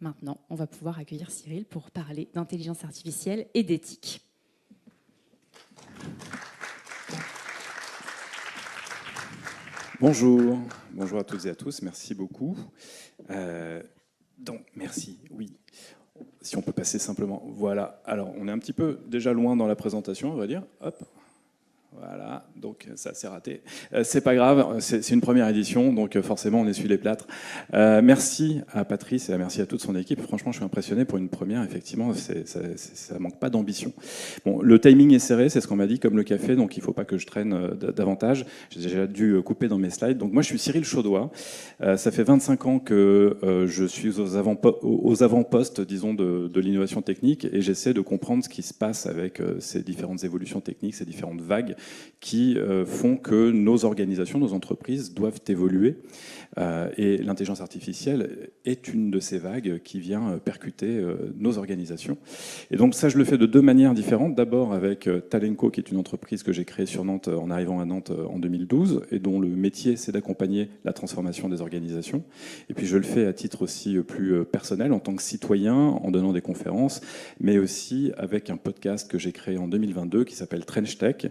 maintenant, on va pouvoir accueillir Cyril pour parler d'intelligence artificielle et d'éthique. Bonjour, bonjour à toutes et à tous, merci beaucoup. Donc, merci, oui. Si on peut passer simplement, voilà. Alors, on est un petit peu déjà loin dans la présentation, on va dire. Hop. Voilà, donc ça c'est raté. C'est pas grave, c'est une première édition, donc forcément on essuie les plâtres. Merci à Patrice et merci à toute son équipe. Franchement, je suis impressionné pour une première, effectivement, ça manque pas d'ambition. Bon, le timing est serré, c'est ce qu'on m'a dit, comme le café, donc il faut pas que je traîne davantage. J'ai déjà dû couper dans mes slides. Donc moi je suis Cyril Chaudois, ça fait 25 ans que je suis aux avant-postes, disons, de l'innovation technique et j'essaie de comprendre ce qui se passe avec ces différentes évolutions techniques, ces différentes vagues qui font que nos organisations, nos entreprises doivent évoluer. Et l'intelligence artificielle est une de ces vagues qui vient percuter nos organisations. Et donc ça, je le fais de deux manières différentes. D'abord avec Talenco, qui est une entreprise que j'ai créée sur Nantes en arrivant à Nantes en 2012, et dont le métier, c'est d'accompagner la transformation des organisations. Et puis je le fais à titre aussi plus personnel, en tant que citoyen, en donnant des conférences, mais aussi avec un podcast que j'ai créé en 2022 qui s'appelle Trench Tech,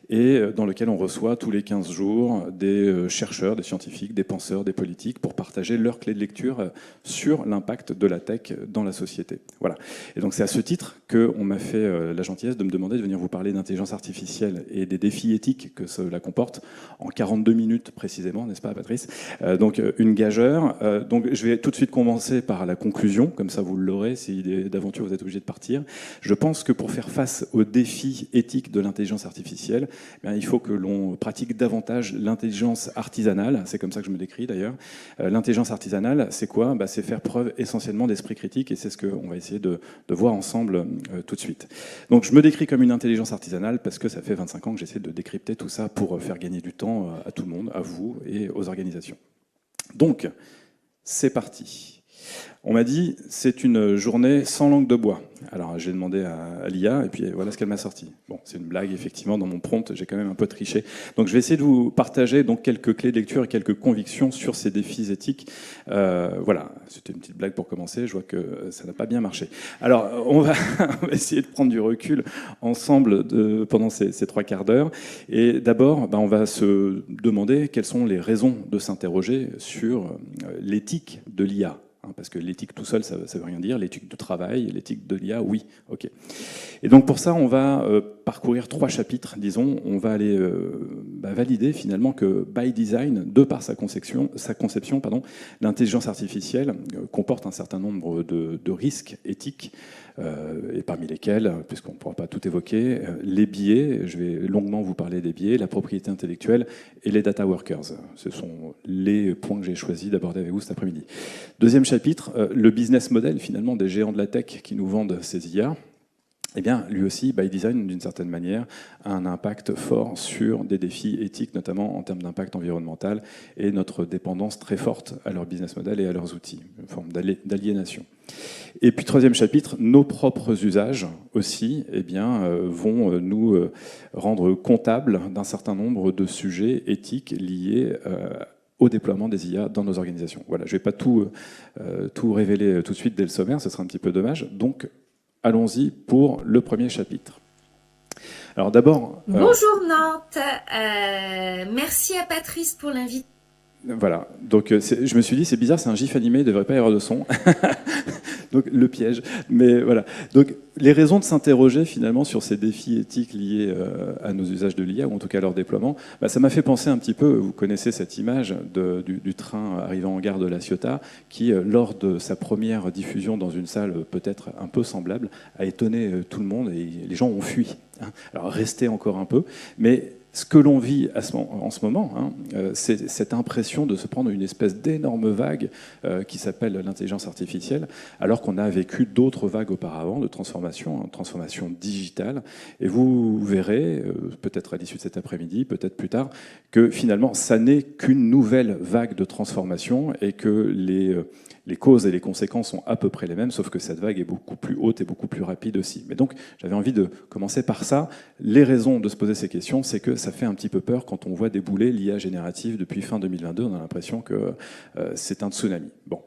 et dans lequel on reçoit tous les 15 jours des chercheurs, des scientifiques, des penseurs, des politiques pour partager leurs clés de lecture sur l'impact de la tech dans la société. Voilà. Et donc c'est à ce titre qu'on m'a fait la gentillesse de me demander de venir vous parler d'intelligence artificielle et des défis éthiques que cela comporte en 42 minutes précisément, n'est-ce pas Patrice? Donc une gageure. Donc je vais tout de suite commencer par la conclusion, comme ça vous l'aurez, si d'aventure vous êtes obligé de partir. Je pense que pour faire face aux défis éthiques de l'intelligence artificielle, il faut que l'on pratique davantage l'intelligence artisanale. C'est comme ça que je me décris d'ailleurs. L'intelligence artisanale, c'est quoi? C'est faire preuve essentiellement d'esprit critique et c'est ce qu'on va essayer de voir ensemble tout de suite. Donc je me décris comme une intelligence artisanale parce que ça fait 25 ans que j'essaie de décrypter tout ça pour faire gagner du temps à tout le monde, à vous et aux organisations. Donc, c'est parti. On m'a dit, c'est une journée sans langue de bois. Alors j'ai demandé à l'IA et puis voilà ce qu'elle m'a sorti. Bon, c'est une blague, effectivement, dans mon prompt, j'ai quand même un peu triché. Donc je vais essayer de vous partager donc quelques clés de lecture et quelques convictions sur ces défis éthiques. Voilà, c'était une petite blague pour commencer, je vois que ça n'a pas bien marché. Alors on va essayer de prendre du recul ensemble pendant ces 3 quarts d'heure. Et d'abord, on va se demander quelles sont les raisons de s'interroger sur l'éthique de l'IA. Parce que l'éthique tout seul, ça ne veut rien dire. L'éthique du travail, l'éthique de l'IA, oui, ok. Et donc pour ça, on va parcourir 3 chapitres, disons. On va aller valider finalement que by design, de par sa conception, l'intelligence artificielle comporte un certain nombre de risques éthiques, et parmi lesquels, puisqu'on ne pourra pas tout évoquer, les biais, je vais longuement vous parler des biais, la propriété intellectuelle et les data workers. Ce sont les points que j'ai choisi d'aborder avec vous cet après-midi. Deuxième chapitre, le business model finalement des géants de la tech qui nous vendent ces IA. Eh bien, lui aussi, by design, d'une certaine manière, a un impact fort sur des défis éthiques, notamment en termes d'impact environnemental et notre dépendance très forte à leur business model et à leurs outils, une forme d'aliénation. Et puis, troisième chapitre, nos propres usages aussi vont nous rendre comptables d'un certain nombre de sujets éthiques liés au déploiement des IA dans nos organisations. Voilà, je ne vais pas tout révéler tout de suite dès le sommaire, ce serait un petit peu dommage. Donc, allons-y pour le premier chapitre. Alors d'abord... Bonjour Nantes, merci à Patrice pour l'invitation. Voilà, donc je me suis dit, c'est bizarre, c'est un gif animé, il ne devrait pas y avoir de son. Donc le piège. Mais voilà. Donc les raisons de s'interroger finalement sur ces défis éthiques liés à nos usages de l'IA, ou en tout cas à leur déploiement, ça m'a fait penser un petit peu, vous connaissez cette image du train arrivant en gare de La Ciotat, qui, lors de sa première diffusion dans une salle peut-être un peu semblable, a étonné tout le monde et les gens ont fui. Alors restez encore un peu, mais... Ce que l'on vit en ce moment, c'est cette impression de se prendre une espèce d'énorme vague qui s'appelle l'intelligence artificielle, alors qu'on a vécu d'autres vagues auparavant de transformation digitale. Et vous verrez, peut-être à l'issue de cet après-midi, peut-être plus tard, que finalement, ça n'est qu'une nouvelle vague de transformation et que les causes et les conséquences sont à peu près les mêmes, sauf que cette vague est beaucoup plus haute et beaucoup plus rapide aussi. Mais donc, j'avais envie de commencer par ça. Les raisons de se poser ces questions, c'est que ça fait un petit peu peur quand on voit débouler l'IA générative depuis fin 2022. On a l'impression que c'est un tsunami. Bon.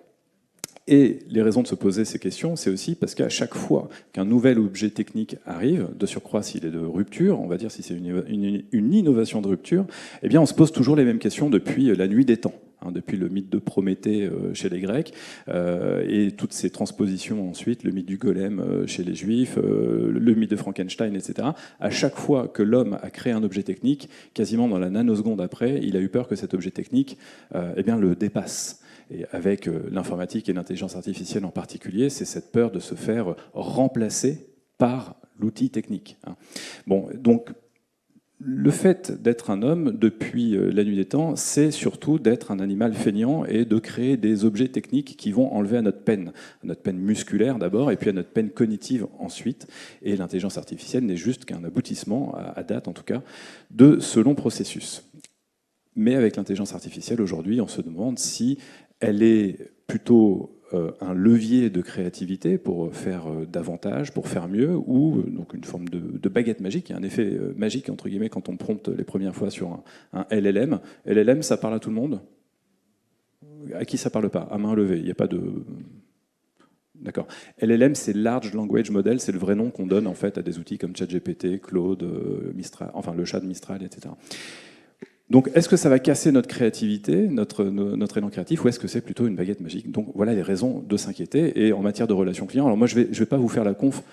Et les raisons de se poser ces questions, c'est aussi parce qu'à chaque fois qu'un nouvel objet technique arrive, de surcroît s'il est de rupture, on va dire si c'est une innovation de rupture, eh bien on se pose toujours les mêmes questions depuis la nuit des temps, hein, depuis le mythe de Prométhée chez les Grecs, et toutes ces transpositions ensuite, le mythe du golem chez les Juifs, le mythe de Frankenstein, etc. À chaque fois que l'homme a créé un objet technique, quasiment dans la nanoseconde après, il a eu peur que cet objet technique eh bien, le dépasse. Et avec l'informatique et l'intelligence artificielle en particulier, c'est cette peur de se faire remplacer par l'outil technique. Bon, donc le fait d'être un homme depuis la nuit des temps, c'est surtout d'être un animal feignant et de créer des objets techniques qui vont enlever à notre peine musculaire d'abord, et puis à notre peine cognitive ensuite. Et l'intelligence artificielle n'est juste qu'un aboutissement, à date en tout cas, de ce long processus. Mais avec l'intelligence artificielle, aujourd'hui, on se demande si elle est plutôt un levier de créativité pour faire davantage, pour faire mieux, ou donc une forme de baguette magique. Il y a un effet magique, entre guillemets, quand on prompte les premières fois sur un LLM. LLM, ça parle à tout le monde? À qui ça parle pas? À main levée, il n'y a pas de... D'accord. LLM, c'est Large Language Model, c'est le vrai nom qu'on donne en fait à des outils comme ChatGPT, Claude, Mistral, enfin le chat de Mistral, etc. Donc, est-ce que ça va casser notre créativité, notre élan créatif, ou est-ce que c'est plutôt une baguette magique? Donc, voilà les raisons de s'inquiéter. Et en matière de relations clients, alors moi, je vais pas vous faire la conf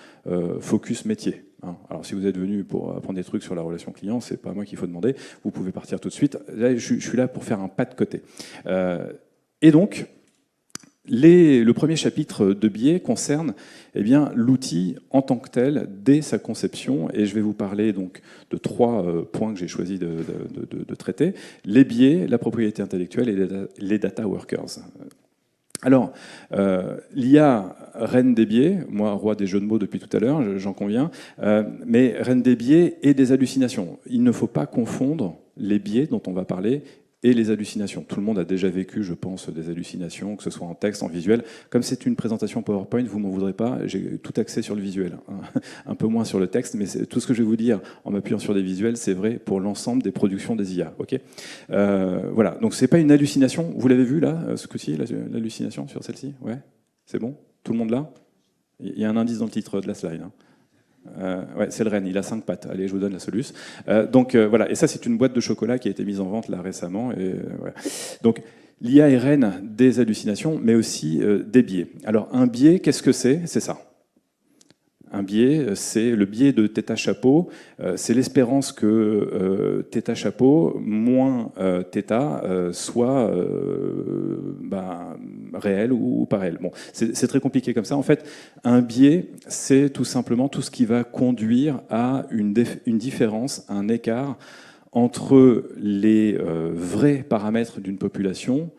focus métier. Hein. Alors, si vous êtes venu pour apprendre des trucs sur la relation client, c'est pas à moi qu'il faut demander. Vous pouvez partir tout de suite. Là, je suis là pour faire un pas de côté. Et donc, le premier chapitre de Biais concerne eh bien, l'outil en tant que tel dès sa conception, et je vais vous parler donc de 3 points que j'ai choisi de traiter: les biais, la propriété intellectuelle et les data workers. Alors, l'IA, reine des biais, moi, roi des jeux de mots depuis tout à l'heure, j'en conviens, mais reine des biais et des hallucinations. Il ne faut pas confondre les biais dont on va parler et les hallucinations. Tout le monde a déjà vécu, je pense, des hallucinations, que ce soit en texte, en visuel. Comme c'est une présentation PowerPoint, vous ne m'en voudrez pas, j'ai tout axé sur le visuel, hein. Un peu moins sur le texte, mais tout ce que je vais vous dire en m'appuyant sur des visuels, c'est vrai pour l'ensemble des productions des IA. Okay, voilà, donc c'est pas une hallucination. Vous l'avez vu là, ce coup-ci, l'hallucination sur celle-ci? Ouais, c'est bon? Tout le monde là? Il y a un indice dans le titre de la slide, hein. Ouais, c'est le renne, il a 5 pattes. Allez, je vous donne la soluce. Donc voilà, et ça c'est une boîte de chocolat qui a été mise en vente là récemment. Et, voilà. Donc l'IA est reine des hallucinations, mais aussi des biais. Alors un biais, qu'est-ce que c'est? C'est ça. Un biais, c'est le biais de θ chapeau. C'est l'espérance que θ chapeau moins θ soit réel ou pas réel. Bon, c'est très compliqué comme ça. En fait, un biais, c'est tout simplement tout ce qui va conduire à une différence, un écart entre les vrais paramètres d'une population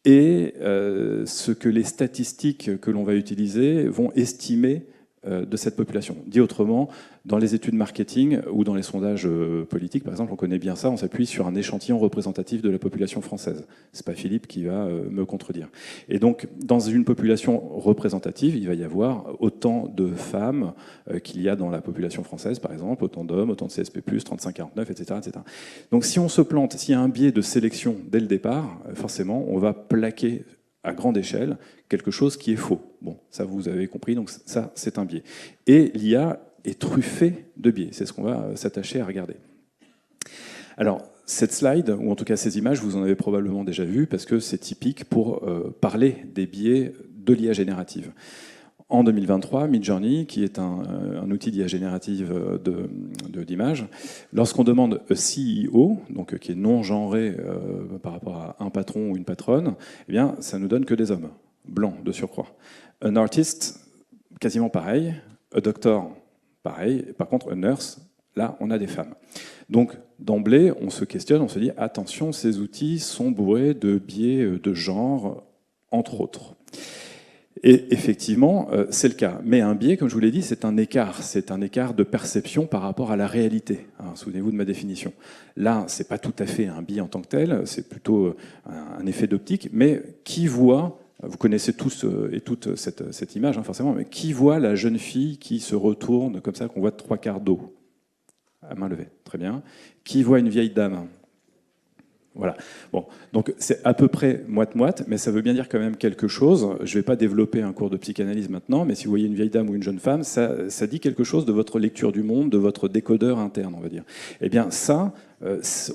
et ce que les statistiques que l'on va utiliser vont estimer de cette population. Dit autrement, dans les études marketing ou dans les sondages politiques, par exemple, on connaît bien ça, on s'appuie sur un échantillon représentatif de la population française. C'est pas Philippe qui va me contredire. Et donc, dans une population représentative, il va y avoir autant de femmes qu'il y a dans la population française, par exemple, autant d'hommes, autant de CSP+, 35-49, etc., etc. Donc, si on se plante, s'il y a un biais de sélection dès le départ, forcément, on va plaquer à grande échelle quelque chose qui est faux. Bon, ça vous avez compris, donc ça c'est un biais. Et l'IA est truffée de biais, c'est ce qu'on va s'attacher à regarder. Alors, cette slide, ou en tout cas ces images, vous en avez probablement déjà vu, parce que c'est typique pour parler des biais de l'IA générative. En 2023, Midjourney, qui est un outil d'IA générative d'images, lorsqu'on demande a CEO, donc qui est non genré par rapport à un patron ou une patronne, eh bien, ça nous donne que des hommes, blancs de surcroît. Un artist, quasiment pareil. A doctor, pareil. Par contre, a nurse, là, on a des femmes. Donc, d'emblée, on se questionne, on se dit, attention, ces outils sont bourrés de biais de genre, entre autres. Et effectivement, c'est le cas. Mais un biais, comme je vous l'ai dit, c'est un écart de perception par rapport à la réalité. Hein, souvenez-vous de ma définition. Là, c'est pas tout à fait un biais en tant que tel, c'est plutôt un effet d'optique. Mais qui voit, vous connaissez tous et toutes cette image, hein, forcément, mais qui voit la jeune fille qui se retourne comme ça, qu'on voit de 3/4 dos? À main levée, très bien. Qui voit une vieille dame? Voilà. Bon, donc c'est à peu près moite-moite, mais ça veut bien dire quand même quelque chose. Je ne vais pas développer un cours de psychanalyse maintenant, mais si vous voyez une vieille dame ou une jeune femme, ça dit quelque chose de votre lecture du monde, de votre décodeur interne, on va dire. Eh bien ça,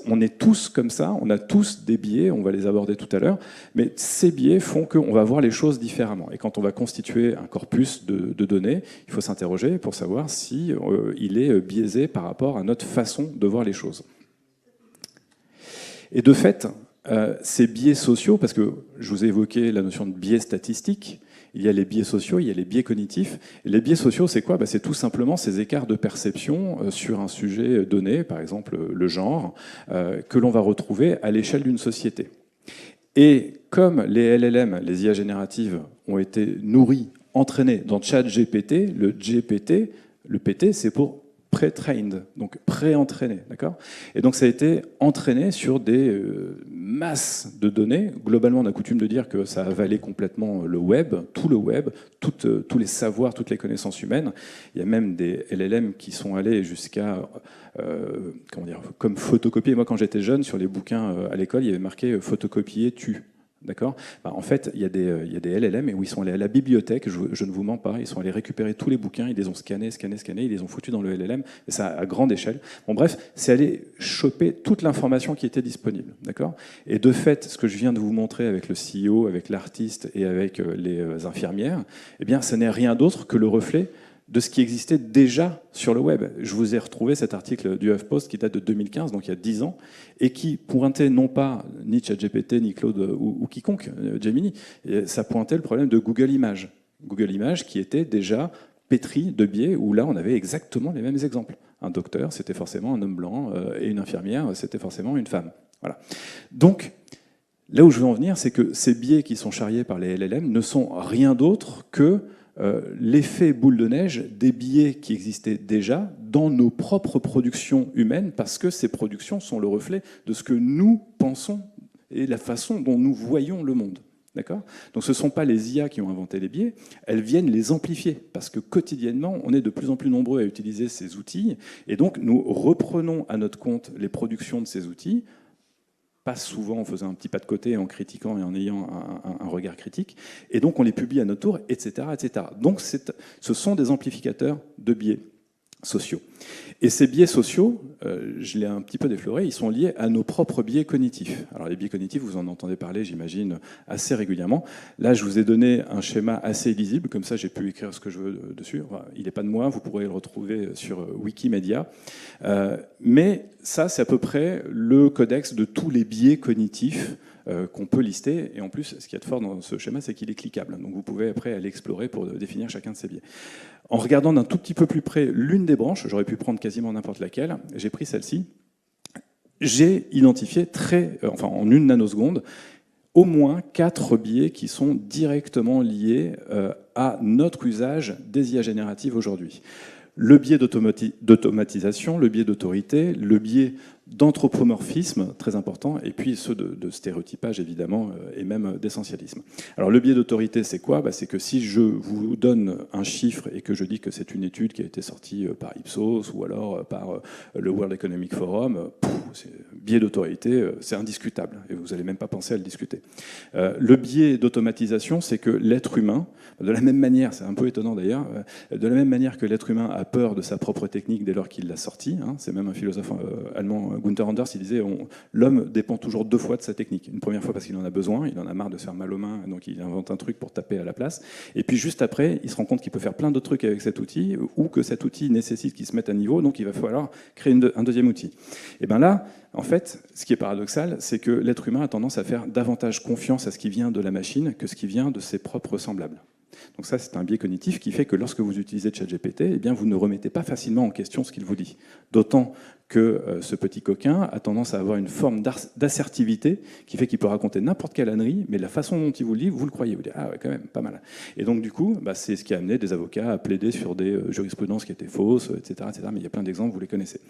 on est tous comme ça, on a tous des biais, on va les aborder tout à l'heure, mais ces biais font qu'on va voir les choses différemment. Et quand on va constituer un corpus de données, il faut s'interroger pour savoir si il est biaisé par rapport à notre façon de voir les choses. Et de fait, ces biais sociaux, parce que je vous ai évoqué la notion de biais statistique, il y a les biais sociaux, il y a les biais cognitifs. Et les biais sociaux, c'est quoi ? C'est tout simplement ces écarts de perception sur un sujet donné, par exemple le genre, que l'on va retrouver à l'échelle d'une société. Et comme les LLM, les IA génératives, ont été nourris, entraînés dans ChatGPT, le GPT, le PT, c'est pour pré-trained, donc pré-entraîné, d'accord ? Et donc ça a été entraîné sur des masses de données. Globalement, on a coutume de dire que ça avalait complètement le web, tous les savoirs, toutes les connaissances humaines. Il y a même des LLM qui sont allés jusqu'à, comme photocopier. Moi, quand j'étais jeune, sur les bouquins à l'école, il y avait marqué photocopier tue. D'accord ? En fait, il y a des LLM où ils sont allés à la bibliothèque, je ne vous mens pas, ils sont allés récupérer tous les bouquins, ils les ont scannés, ils les ont foutus dans le LLM, et ça à grande échelle. Bon, bref, c'est aller choper toute l'information qui était disponible. D'accord ? Et de fait, ce que je viens de vous montrer avec le CEO, avec l'artiste et avec les infirmières, eh bien, ce n'est rien d'autre que le reflet de ce qui existait déjà sur le web. Je vous ai retrouvé cet article du HuffPost qui date de 2015, donc il y a 10 ans, et qui pointait non pas ni ChatGPT, ni Claude ou quiconque, Gemini, ça pointait le problème de Google Images. Google Images qui était déjà pétri de biais, où là on avait exactement les mêmes exemples. Un docteur, c'était forcément un homme blanc, et une infirmière, c'était forcément une femme. Voilà. Donc, là où je veux en venir, c'est que ces biais qui sont charriés par les LLM ne sont rien d'autre que l'effet boule de neige des biais qui existaient déjà dans nos propres productions humaines, parce que ces productions sont le reflet de ce que nous pensons et la façon dont nous voyons le monde. D'accord ? Donc ce ne sont pas les IA qui ont inventé les biais, elles viennent les amplifier, parce que quotidiennement, on est de plus en plus nombreux à utiliser ces outils, et donc nous reprenons à notre compte les productions de ces outils, pas souvent en faisant un petit pas de côté, en critiquant et en ayant un regard critique, et donc on les publie à notre tour, etc. etc. Donc ce sont des amplificateurs de biais sociaux. Et ces biais sociaux, je l'ai un petit peu défloré, ils sont liés à nos propres biais cognitifs. Alors les biais cognitifs, vous en entendez parler, j'imagine, assez régulièrement. Là, je vous ai donné un schéma assez lisible, comme ça j'ai pu écrire ce que je veux dessus. Enfin, il n'est pas de moi, vous pourrez le retrouver sur Wikimedia. Mais ça, c'est à peu près le codex de tous les biais cognitifs qu'on peut lister. Et en plus, ce qu'il y a de fort dans ce schéma, c'est qu'il est cliquable. Donc vous pouvez après aller explorer pour définir chacun de ces biais. En regardant d'un tout petit peu plus près l'une des branches, j'aurais pu prendre quasiment n'importe laquelle, j'ai pris celle-ci, j'ai identifié en une nanoseconde, au moins 4 biais qui sont directement liés à notre usage des IA génératives aujourd'hui. Le biais d'automatisation, le biais d'autorité, le biais d'anthropomorphisme, très important, et puis ceux de stéréotypage, évidemment, et même d'essentialisme. Alors le biais d'autorité, c'est quoi ? C'est que si je vous donne un chiffre et que je dis que c'est une étude qui a été sortie par Ipsos ou alors par le World Economic Forum, biais d'autorité, c'est indiscutable, et vous n'allez même pas penser à le discuter. Le biais d'automatisation, c'est que l'être humain, de la même manière, c'est un peu étonnant d'ailleurs, de la même manière que l'être humain a peur de sa propre technique dès lors qu'il l'a sortie, c'est même un philosophe allemand, Gunther Anders, il disait l'homme dépend toujours 2 fois de sa technique. Une première fois parce qu'il en a besoin, il en a marre de se faire mal aux mains, donc il invente un truc pour taper à la place. Et puis juste après, il se rend compte qu'il peut faire plein d'autres trucs avec cet outil, ou que cet outil nécessite qu'il se mette à niveau, donc il va falloir créer un deuxième outil. Et bien là, en fait, ce qui est paradoxal, c'est que l'être humain a tendance à faire davantage confiance à ce qui vient de la machine que ce qui vient de ses propres semblables. Donc ça, c'est un biais cognitif qui fait que lorsque vous utilisez ChatGPT, eh bien, vous ne remettez pas facilement en question ce qu'il vous dit. D'autant que ce petit coquin a tendance à avoir une forme d'assertivité qui fait qu'il peut raconter n'importe quelle ânerie, mais la façon dont il vous le dit, vous le croyez. Vous dites « Ah ouais, quand même, pas mal ». Et donc du coup, c'est ce qui a amené des avocats à plaider sur des jurisprudences qui étaient fausses, etc., etc. Mais il y a plein d'exemples, vous les connaissez.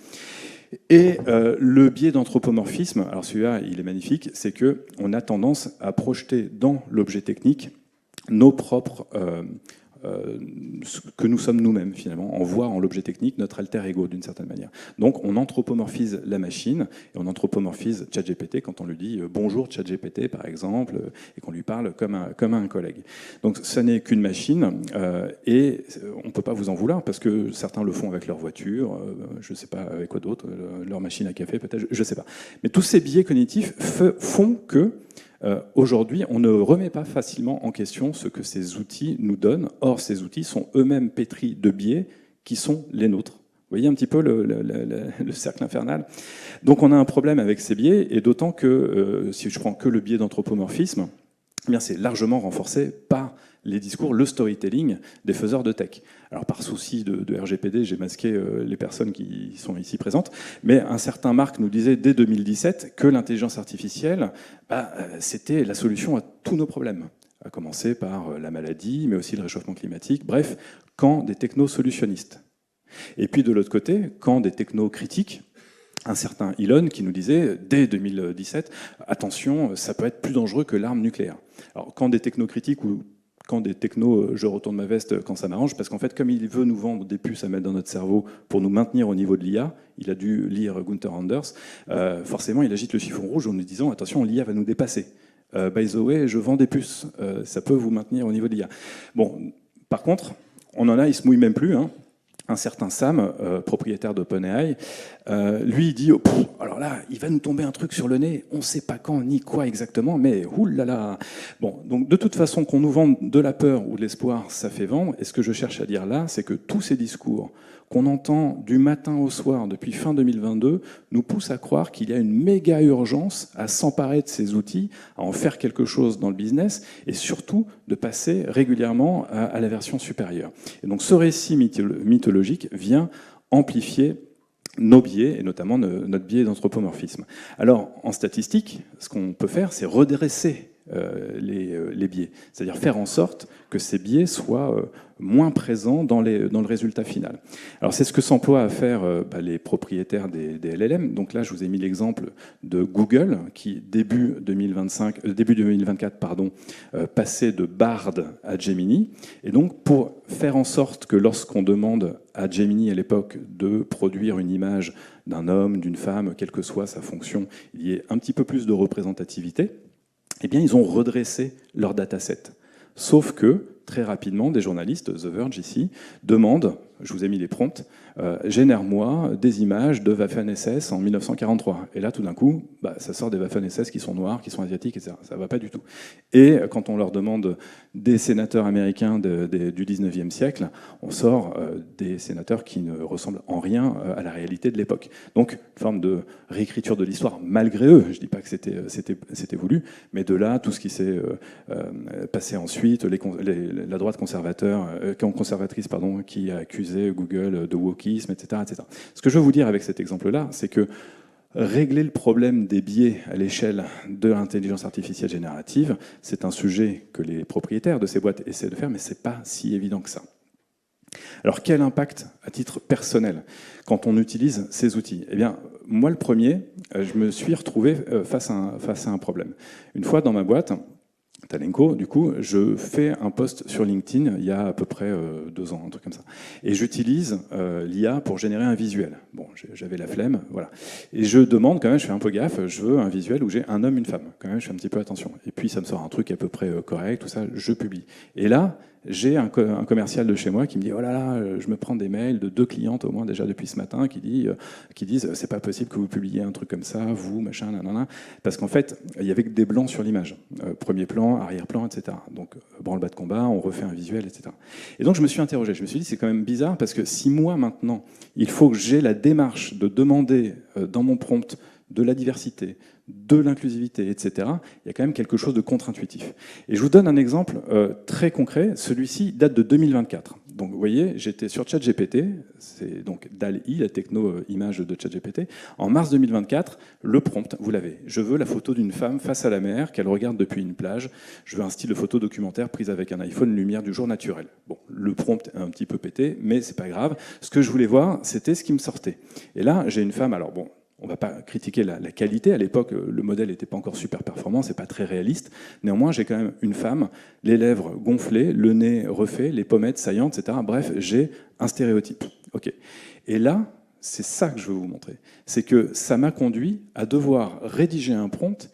Et le biais d'anthropomorphisme, alors celui-là, il est magnifique, c'est qu'on a tendance à projeter dans l'objet technique nos propres ce que nous sommes nous-mêmes finalement. On voit en l'objet technique notre alter ego d'une certaine manière. Donc on anthropomorphise la machine et on anthropomorphise ChatGPT quand on lui dit bonjour ChatGPT par exemple et qu'on lui parle comme à un collègue. Donc ça n'est qu'une machine et on ne peut pas vous en vouloir parce que certains le font avec leur voiture, je ne sais pas avec quoi d'autre, leur machine à café peut-être, je ne sais pas. Mais tous ces biais cognitifs font que aujourd'hui, on ne remet pas facilement en question ce que ces outils nous donnent. Or, ces outils sont eux-mêmes pétris de biais qui sont les nôtres. Vous voyez un petit peu le cercle infernal. Donc on a un problème avec ces biais, et d'autant que, si je prends que le biais d'anthropomorphisme, eh bien c'est largement renforcé par les discours, le storytelling des faiseurs de tech. Alors par souci de RGPD, j'ai masqué les personnes qui sont ici présentes, mais un certain Marc nous disait dès 2017 que l'intelligence artificielle, c'était la solution à tous nos problèmes, à commencer par la maladie, mais aussi le réchauffement climatique, bref, quand des technosolutionnistes. Et puis de l'autre côté, quand des technocritiques, un certain Elon qui nous disait, dès 2017, attention, ça peut être plus dangereux que l'arme nucléaire. Alors quand des technocritiques ou quand des technos, je retourne ma veste quand ça m'arrange, parce qu'en fait, comme il veut nous vendre des puces à mettre dans notre cerveau pour nous maintenir au niveau de l'IA, il a dû lire Gunther Anders, forcément il agite le chiffon rouge en nous disant, attention, l'IA va nous dépasser. By the way, je vends des puces, ça peut vous maintenir au niveau de l'IA. Bon, par contre, on en a, il se mouille même plus, hein. Un certain Sam, propriétaire d'OpenAI, lui il dit alors là, il va nous tomber un truc sur le nez, on ne sait pas quand ni quoi exactement, mais oulala. Bon, donc de toute façon, qu'on nous vende de la peur ou de l'espoir, ça fait vendre. Et ce que je cherche à dire là, c'est que tous ces discours qu'on entend du matin au soir depuis fin 2022 nous poussent à croire qu'il y a une méga urgence à s'emparer de ces outils, à en faire quelque chose dans le business et surtout de passer régulièrement à la version supérieure. Et donc ce récit mythologique vient amplifier nos biais, et notamment notre biais d'anthropomorphisme. Alors, en statistique, ce qu'on peut faire, c'est redresser les biais, c'est-à-dire faire en sorte que ces biais soient moins présents dans le résultat final. Alors c'est ce que s'emploient à faire les propriétaires des LLM. Donc là, je vous ai mis l'exemple de Google, qui début 2024, passait de Bard à Gemini. Et donc pour faire en sorte que lorsqu'on demande à Gemini à l'époque de produire une image d'un homme, d'une femme, quelle que soit sa fonction, il y ait un petit peu plus de représentativité, eh bien, ils ont redressé leur dataset. Sauf que, très rapidement, des journalistes, The Verge ici, demandent, je vous ai mis les prompts, génère-moi des images de Waffen-SS en 1943. Et là, tout d'un coup, ça sort des Waffen-SS qui sont noirs, qui sont asiatiques, etc. Ça ne va pas du tout. Et quand on leur demande des sénateurs américains du 19e siècle, on sort des sénateurs qui ne ressemblent en rien à la réalité de l'époque. Donc, une forme de réécriture de l'histoire, malgré eux. Je ne dis pas que c'était voulu, mais de là, tout ce qui s'est passé ensuite, la droite conservatrice qui a accusé Google de wokisme, etc., etc. Ce que je veux vous dire avec cet exemple-là, c'est que régler le problème des biais à l'échelle de l'intelligence artificielle générative, c'est un sujet que les propriétaires de ces boîtes essaient de faire, mais ce n'est pas si évident que ça. Alors quel impact à titre personnel quand on utilise ces outils? Eh bien, moi le premier, je me suis retrouvé face à un problème. Une fois dans ma boîte, Talenco, du coup, je fais un post sur LinkedIn il y a à peu près 2 ans, un truc comme ça. Et j'utilise l'IA pour générer un visuel. Bon, j'avais la flemme, voilà. Et je demande quand même, je fais un peu gaffe, je veux un visuel où j'ai un homme, une femme. Quand même, je fais un petit peu attention. Et puis, ça me sort un truc à peu près correct, tout ça, je publie. Et là, j'ai un commercial de chez moi qui me dit « Oh là là, je me prends des mails de 2 clientes au moins déjà depuis ce matin qui disent « C'est pas possible que vous publiez un truc comme ça, vous, machin, nanana. » Parce qu'en fait, il y avait que des blancs sur l'image. Premier plan, arrière-plan, etc. Donc, branle-bas de combat, on refait un visuel, etc. Et donc, je me suis interrogé. Je me suis dit « C'est quand même bizarre parce que si moi, maintenant, il faut que j'ai la démarche de demander dans mon prompt de la diversité, de l'inclusivité, etc., il y a quand même quelque chose de contre-intuitif. Et je vous donne un exemple très concret. Celui-ci date de 2024. Donc, vous voyez, j'étais sur ChatGPT, c'est donc DALL-E, la techno-image de ChatGPT. En mars 2024, le prompt, vous l'avez. Je veux la photo d'une femme face à la mer, qu'elle regarde depuis une plage. Je veux un style de photo documentaire prise avec un iPhone, lumière du jour naturelle. Bon, le prompt est un petit peu pété, mais c'est pas grave. Ce que je voulais voir, c'était ce qui me sortait. Et là, j'ai une femme, alors bon, on ne va pas critiquer la qualité. À l'époque, le modèle n'était pas encore super performant, c'est pas très réaliste. Néanmoins, j'ai quand même une femme, les lèvres gonflées, le nez refait, les pommettes saillantes, etc. Bref, j'ai un stéréotype. Ok. Et là, c'est ça que je veux vous montrer. C'est que ça m'a conduit à devoir rédiger un prompt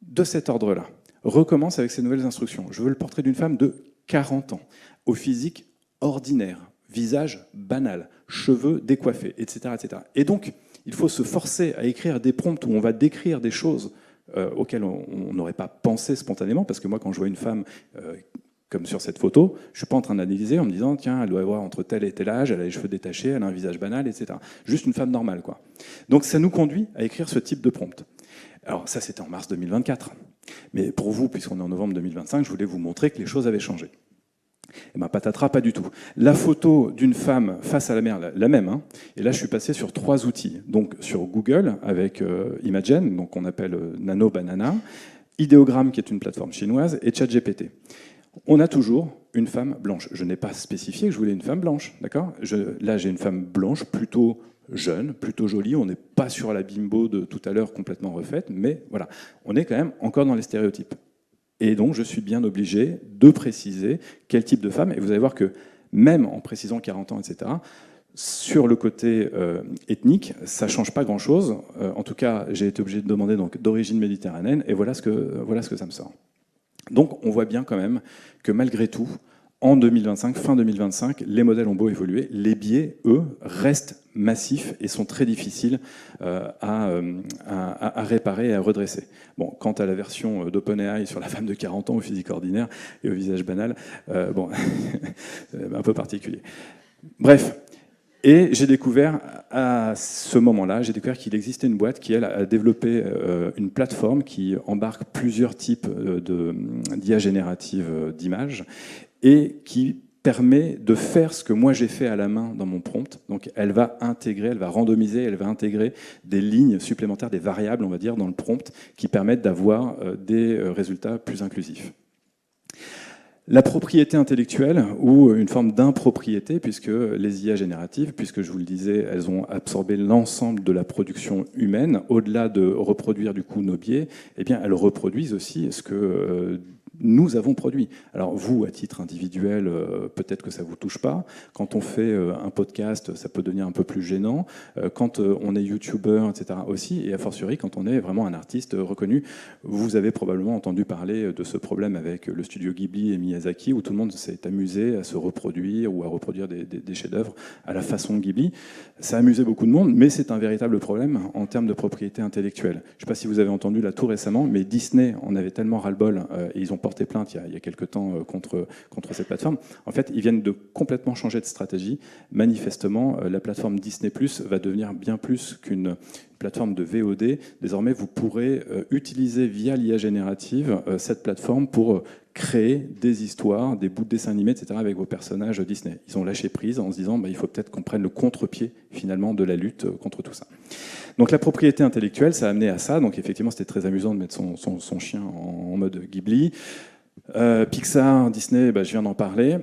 de cet ordre-là. Recommence avec ces nouvelles instructions. Je veux le portrait d'une femme de 40 ans, au physique ordinaire, visage banal, cheveux décoiffés, etc., etc. Et donc, il faut se forcer à écrire des prompts où on va décrire des choses auxquelles on n'aurait pas pensé spontanément, parce que moi, quand je vois une femme comme sur cette photo, je ne suis pas en train d'analyser en me disant, tiens, elle doit avoir entre tel et tel âge, elle a les cheveux détachés, elle a un visage banal, etc. Juste une femme normale, quoi. Donc ça nous conduit à écrire ce type de prompt. Alors ça, c'était en mars 2024. Mais pour vous, puisqu'on est en novembre 2025, je voulais vous montrer que les choses avaient changé. Et bien, patatras, pas du tout. La photo d'une femme face à la mer, la même. Hein. Et là, je suis passé sur 3 outils. Donc, sur Google, avec Imagen, donc on appelle Nano Banana, Ideogram, qui est une plateforme chinoise, et ChatGPT. On a toujours une femme blanche. Je n'ai pas spécifié que je voulais une femme blanche, d'accord ? Là, j'ai une femme blanche, plutôt jeune, plutôt jolie. On n'est pas sur la bimbo de tout à l'heure complètement refaite, mais voilà, on est quand même encore dans les stéréotypes. Et donc, je suis bien obligé de préciser quel type de femme. Et vous allez voir que même en précisant 40 ans, etc., sur le côté ethnique, ça ne change pas grand-chose. En tout cas, j'ai été obligé de demander donc d'origine méditerranéenne, et voilà ce que ça me sort. Donc, on voit bien quand même que malgré tout, en 2025, fin 2025, les modèles ont beau évoluer, les biais, eux, restent massifs et sont très difficiles à réparer et à redresser. Bon, quant à la version d'OpenAI sur la femme de 40 ans au physique ordinaire et au visage banal, bon, c'est un peu particulier. Bref. Et j'ai découvert, à ce moment-là, qu'il existait une boîte qui, elle, a développé une plateforme qui embarque plusieurs types d'IA générative d'images et qui permet de faire ce que moi j'ai fait à la main dans mon prompt. Donc elle va intégrer, elle va randomiser, elle va intégrer des lignes supplémentaires, des variables, on va dire, dans le prompt qui permettent d'avoir des résultats plus inclusifs. La propriété intellectuelle, ou une forme d'impropriété, puisque les IA génératives, puisque je vous le disais, elles ont absorbé l'ensemble de la production humaine, au-delà de reproduire du coup nos biais, eh bien elles reproduisent aussi ce que nous avons produit. Alors vous, à titre individuel, peut-être que ça ne vous touche pas. Quand on fait un podcast, ça peut devenir un peu plus gênant. Quand on est youtubeur, etc. aussi, et a fortiori quand on est vraiment un artiste reconnu. Vous avez probablement entendu parler de ce problème avec le studio Ghibli et Miyazaki, où tout le monde s'est amusé à se reproduire ou à reproduire des chefs-d'œuvre à la façon Ghibli. Ça a amusé beaucoup de monde, mais c'est un véritable problème en termes de propriété intellectuelle. Je ne sais pas si vous avez entendu là tout récemment, mais Disney en avait tellement ras-le-bol, et ils ont porté plainte il y a quelques temps contre cette plateforme. En fait, ils viennent de complètement changer de stratégie. Manifestement, la plateforme Disney+ va devenir bien plus qu'une plateforme de VOD. Désormais, vous pourrez utiliser via l'IA générative cette plateforme pour créer des histoires, des bouts de dessins animés, etc. avec vos personnages Disney. Ils ont lâché prise en se disant il faut peut-être qu'on prenne le contre-pied finalement de la lutte contre tout ça. Donc la propriété intellectuelle, ça a amené à ça. Donc effectivement, c'était très amusant de mettre son chien en mode Ghibli. Pixar, Disney, je viens d'en parler.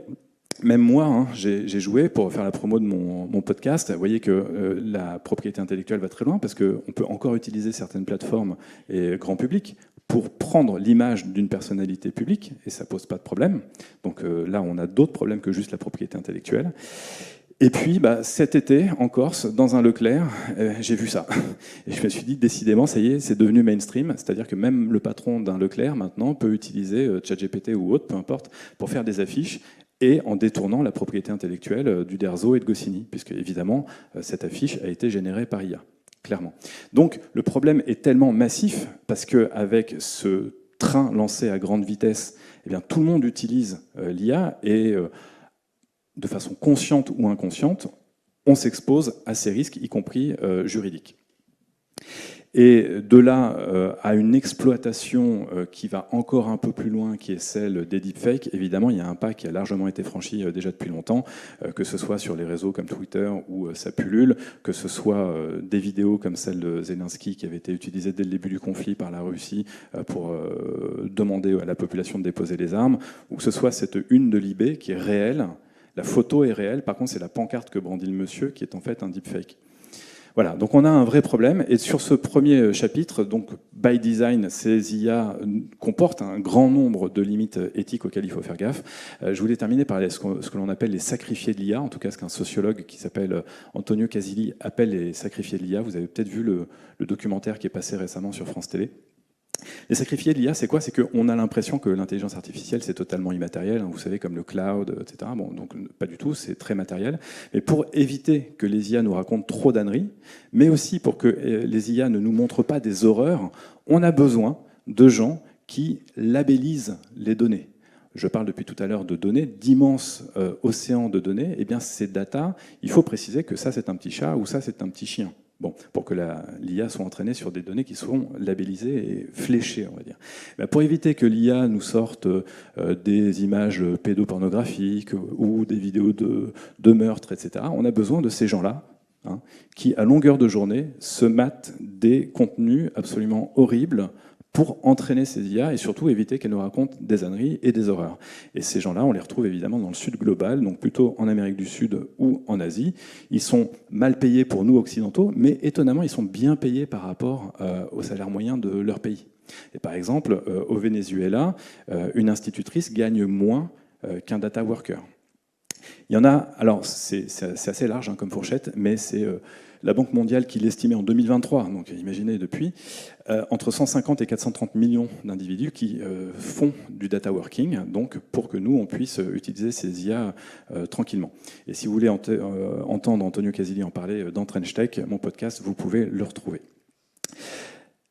Même moi, hein, j'ai joué pour faire la promo de mon podcast. Vous voyez que la propriété intellectuelle va très loin parce qu'on peut encore utiliser certaines plateformes et grand public pour prendre l'image d'une personnalité publique, et ça pose pas de problème. Donc là, on a d'autres problèmes que juste la propriété intellectuelle. Et puis, cet été, en Corse, dans un Leclerc, j'ai vu ça. Et je me suis dit, décidément, ça y est, c'est devenu mainstream. C'est-à-dire que même le patron d'un Leclerc, maintenant, peut utiliser ChatGPT ou autre, peu importe, pour faire des affiches, et en détournant la propriété intellectuelle d'Uderzo et de Goscinny, puisque, évidemment, cette affiche a été générée par IA, clairement. Donc, le problème est tellement massif, parce qu'avec ce train lancé à grande vitesse, eh bien, tout le monde utilise l'IA, et de façon consciente ou inconsciente, on s'expose à ces risques, y compris juridiques. Et de là à une exploitation qui va encore un peu plus loin, qui est celle des deepfakes, évidemment, il y a un pas qui a largement été franchi déjà depuis longtemps, que ce soit sur les réseaux comme Twitter où ça pullule, que ce soit des vidéos comme celle de Zelensky qui avait été utilisée dès le début du conflit par la Russie pour demander à la population de déposer les armes, ou que ce soit cette une de Libé qui est réelle. La photo est réelle, par contre c'est la pancarte que brandit le monsieur qui est en fait un deepfake. Voilà, donc on a un vrai problème. Et sur ce premier chapitre, donc by design, ces IA comportent un grand nombre de limites éthiques auxquelles il faut faire gaffe. Je voulais terminer par ce que l'on appelle les sacrifiés de l'IA, en tout cas ce qu'un sociologue qui s'appelle Antonio Casilli appelle les sacrifiés de l'IA. Vous avez peut-être vu le documentaire qui est passé récemment sur France Télé. Les sacrifiés de l'IA, c'est quoi? C'est qu'on a l'impression que l'intelligence artificielle, c'est totalement immatériel, hein, vous savez, comme le cloud, etc. Bon, donc pas du tout, c'est très matériel. Mais pour éviter que les IA nous racontent trop d'âneries, mais aussi pour que les IA ne nous montrent pas des horreurs, on a besoin de gens qui labellisent les données. Je parle depuis tout à l'heure de données, d'immenses océans de données. Eh bien, ces data, il faut préciser que ça, c'est un petit chat ou ça, c'est un petit chien. Bon, pour que l'IA soit entraînée sur des données qui seront labellisées et fléchées, on va dire. Ben pour éviter que l'IA nous sorte des images pédopornographiques ou des vidéos de meurtres, etc., on a besoin de ces gens-là, hein, qui, à longueur de journée, se matent des contenus absolument horribles pour entraîner ces IA et surtout éviter qu'elles nous racontent des âneries et des horreurs. Et ces gens-là, on les retrouve évidemment dans le sud global, donc plutôt en Amérique du Sud ou en Asie. Ils sont mal payés pour nous occidentaux, mais étonnamment, ils sont bien payés par rapport au salaire moyen de leur pays. Et par exemple, au Venezuela, une institutrice gagne moins qu'un data worker. Il y en a, alors c'est assez large hein, comme fourchette, mais c'est la Banque mondiale qui l'estimait en 2023, donc imaginez depuis, entre 150 et 430 millions d'individus qui font du data working, donc pour que nous, on puisse utiliser ces IA tranquillement. Et si vous voulez entendre Antonio Casilli en parler dans Trench Tech, mon podcast, vous pouvez le retrouver.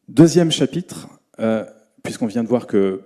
Deuxième chapitre, puisqu'on vient de voir que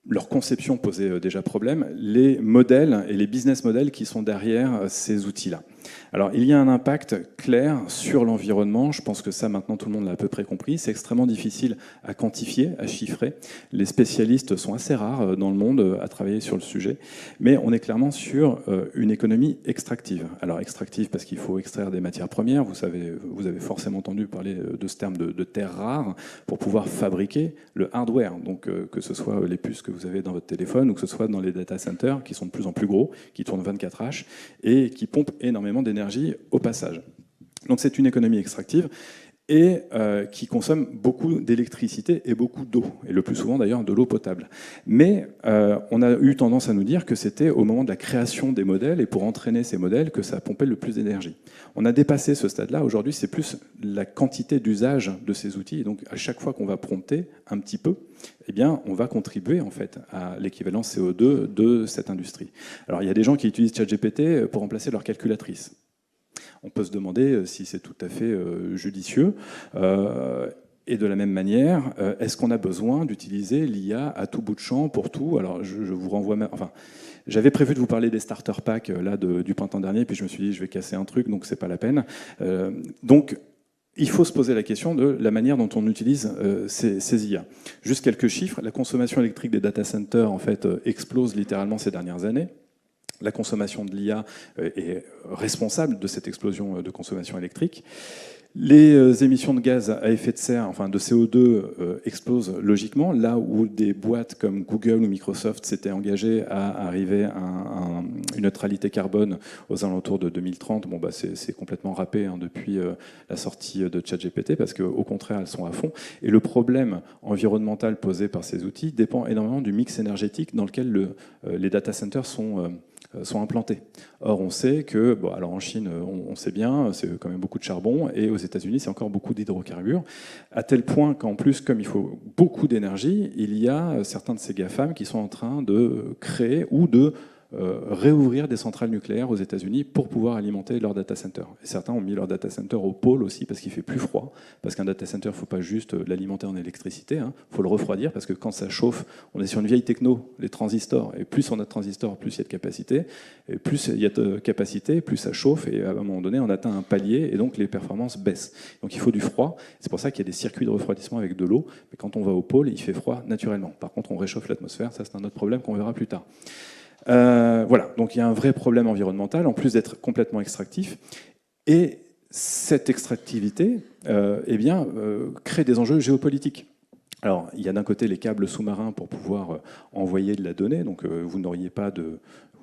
leur conception posait déjà problème, les modèles et les business models qui sont derrière ces outils-là. Alors, il y a un impact clair sur l'environnement. Je pense que ça, maintenant, tout le monde l'a à peu près compris. C'est extrêmement difficile à quantifier, à chiffrer. Les spécialistes sont assez rares dans le monde à travailler sur le sujet. Mais on est clairement sur une économie extractive. Alors, extractive parce qu'il faut extraire des matières premières. Vous avez forcément entendu parler de ce terme de terres rares pour pouvoir fabriquer le hardware. Donc, que ce soit les puces que vous avez dans votre téléphone ou que ce soit dans les data centers qui sont de plus en plus gros, qui tournent 24H et qui pompent énormément d'énergie au passage. Donc c'est une économie extractive et qui consomme beaucoup d'électricité et beaucoup d'eau, et le plus souvent d'ailleurs de l'eau potable. Mais on a eu tendance à nous dire que c'était au moment de la création des modèles et pour entraîner ces modèles que ça pompait le plus d'énergie. On a dépassé ce stade-là. Aujourd'hui, c'est plus la quantité d'usage de ces outils. Et donc à chaque fois qu'on va prompter un petit peu, eh bien, on va contribuer en fait à l'équivalent CO2 de cette industrie. Alors il y a des gens qui utilisent ChatGPT pour remplacer leur calculatrice. On peut se demander si c'est tout à fait judicieux. Et de la même manière, est-ce qu'on a besoin d'utiliser l'IA à tout bout de champ pour tout? Alors, je vous renvoie même... Enfin, j'avais prévu de vous parler des starter packs là, du printemps dernier, puis je me suis dit, je vais casser un truc, donc c'est pas la peine. Donc, il faut se poser la question de la manière dont on utilise ces IA. Juste quelques chiffres. La consommation électrique des data centers, en fait, explose littéralement ces dernières années. La consommation de l'IA est responsable de cette explosion de consommation électrique. Les émissions de gaz à effet de serre, enfin de CO2, explosent logiquement, là où des boîtes comme Google ou Microsoft s'étaient engagées à arriver à une neutralité carbone aux alentours de 2030. Bon, bah c'est complètement râpé hein, depuis la sortie de ChatGPT, parce qu'au contraire, elles sont à fond. Et le problème environnemental posé par ces outils dépend énormément du mix énergétique dans lequel les data centers sont implantés. Or, on sait que, bon, alors en Chine, on sait bien, c'est quand même beaucoup de charbon, et aux États-Unis, c'est encore beaucoup d'hydrocarbures, à tel point qu'en plus, comme il faut beaucoup d'énergie, il y a certains de ces GAFAM qui sont en train de créer ou de réouvrir des centrales nucléaires aux États-Unis pour pouvoir alimenter leurs data centers. Et certains ont mis leur data center au pôle aussi parce qu'il fait plus froid, parce qu'un data center, il ne faut pas juste l'alimenter en électricité, il faut le refroidir, parce que quand ça chauffe, on est sur une vieille techno, les transistors, et plus on a de transistors, plus il y a de capacité, et plus il y a de capacité, plus ça chauffe, et à un moment donné, on atteint un palier, et donc les performances baissent. Donc il faut du froid, c'est pour ça qu'il y a des circuits de refroidissement avec de l'eau, mais quand on va au pôle, il fait froid naturellement. Par contre, on réchauffe l'atmosphère, ça c'est un autre problème qu'on verra plus tard. Voilà, donc il y a un vrai problème environnemental, en plus d'être complètement extractif. Et cette extractivité crée des enjeux géopolitiques. Alors, il y a d'un côté les câbles sous-marins pour pouvoir envoyer de la donnée, donc vous n'auriez pas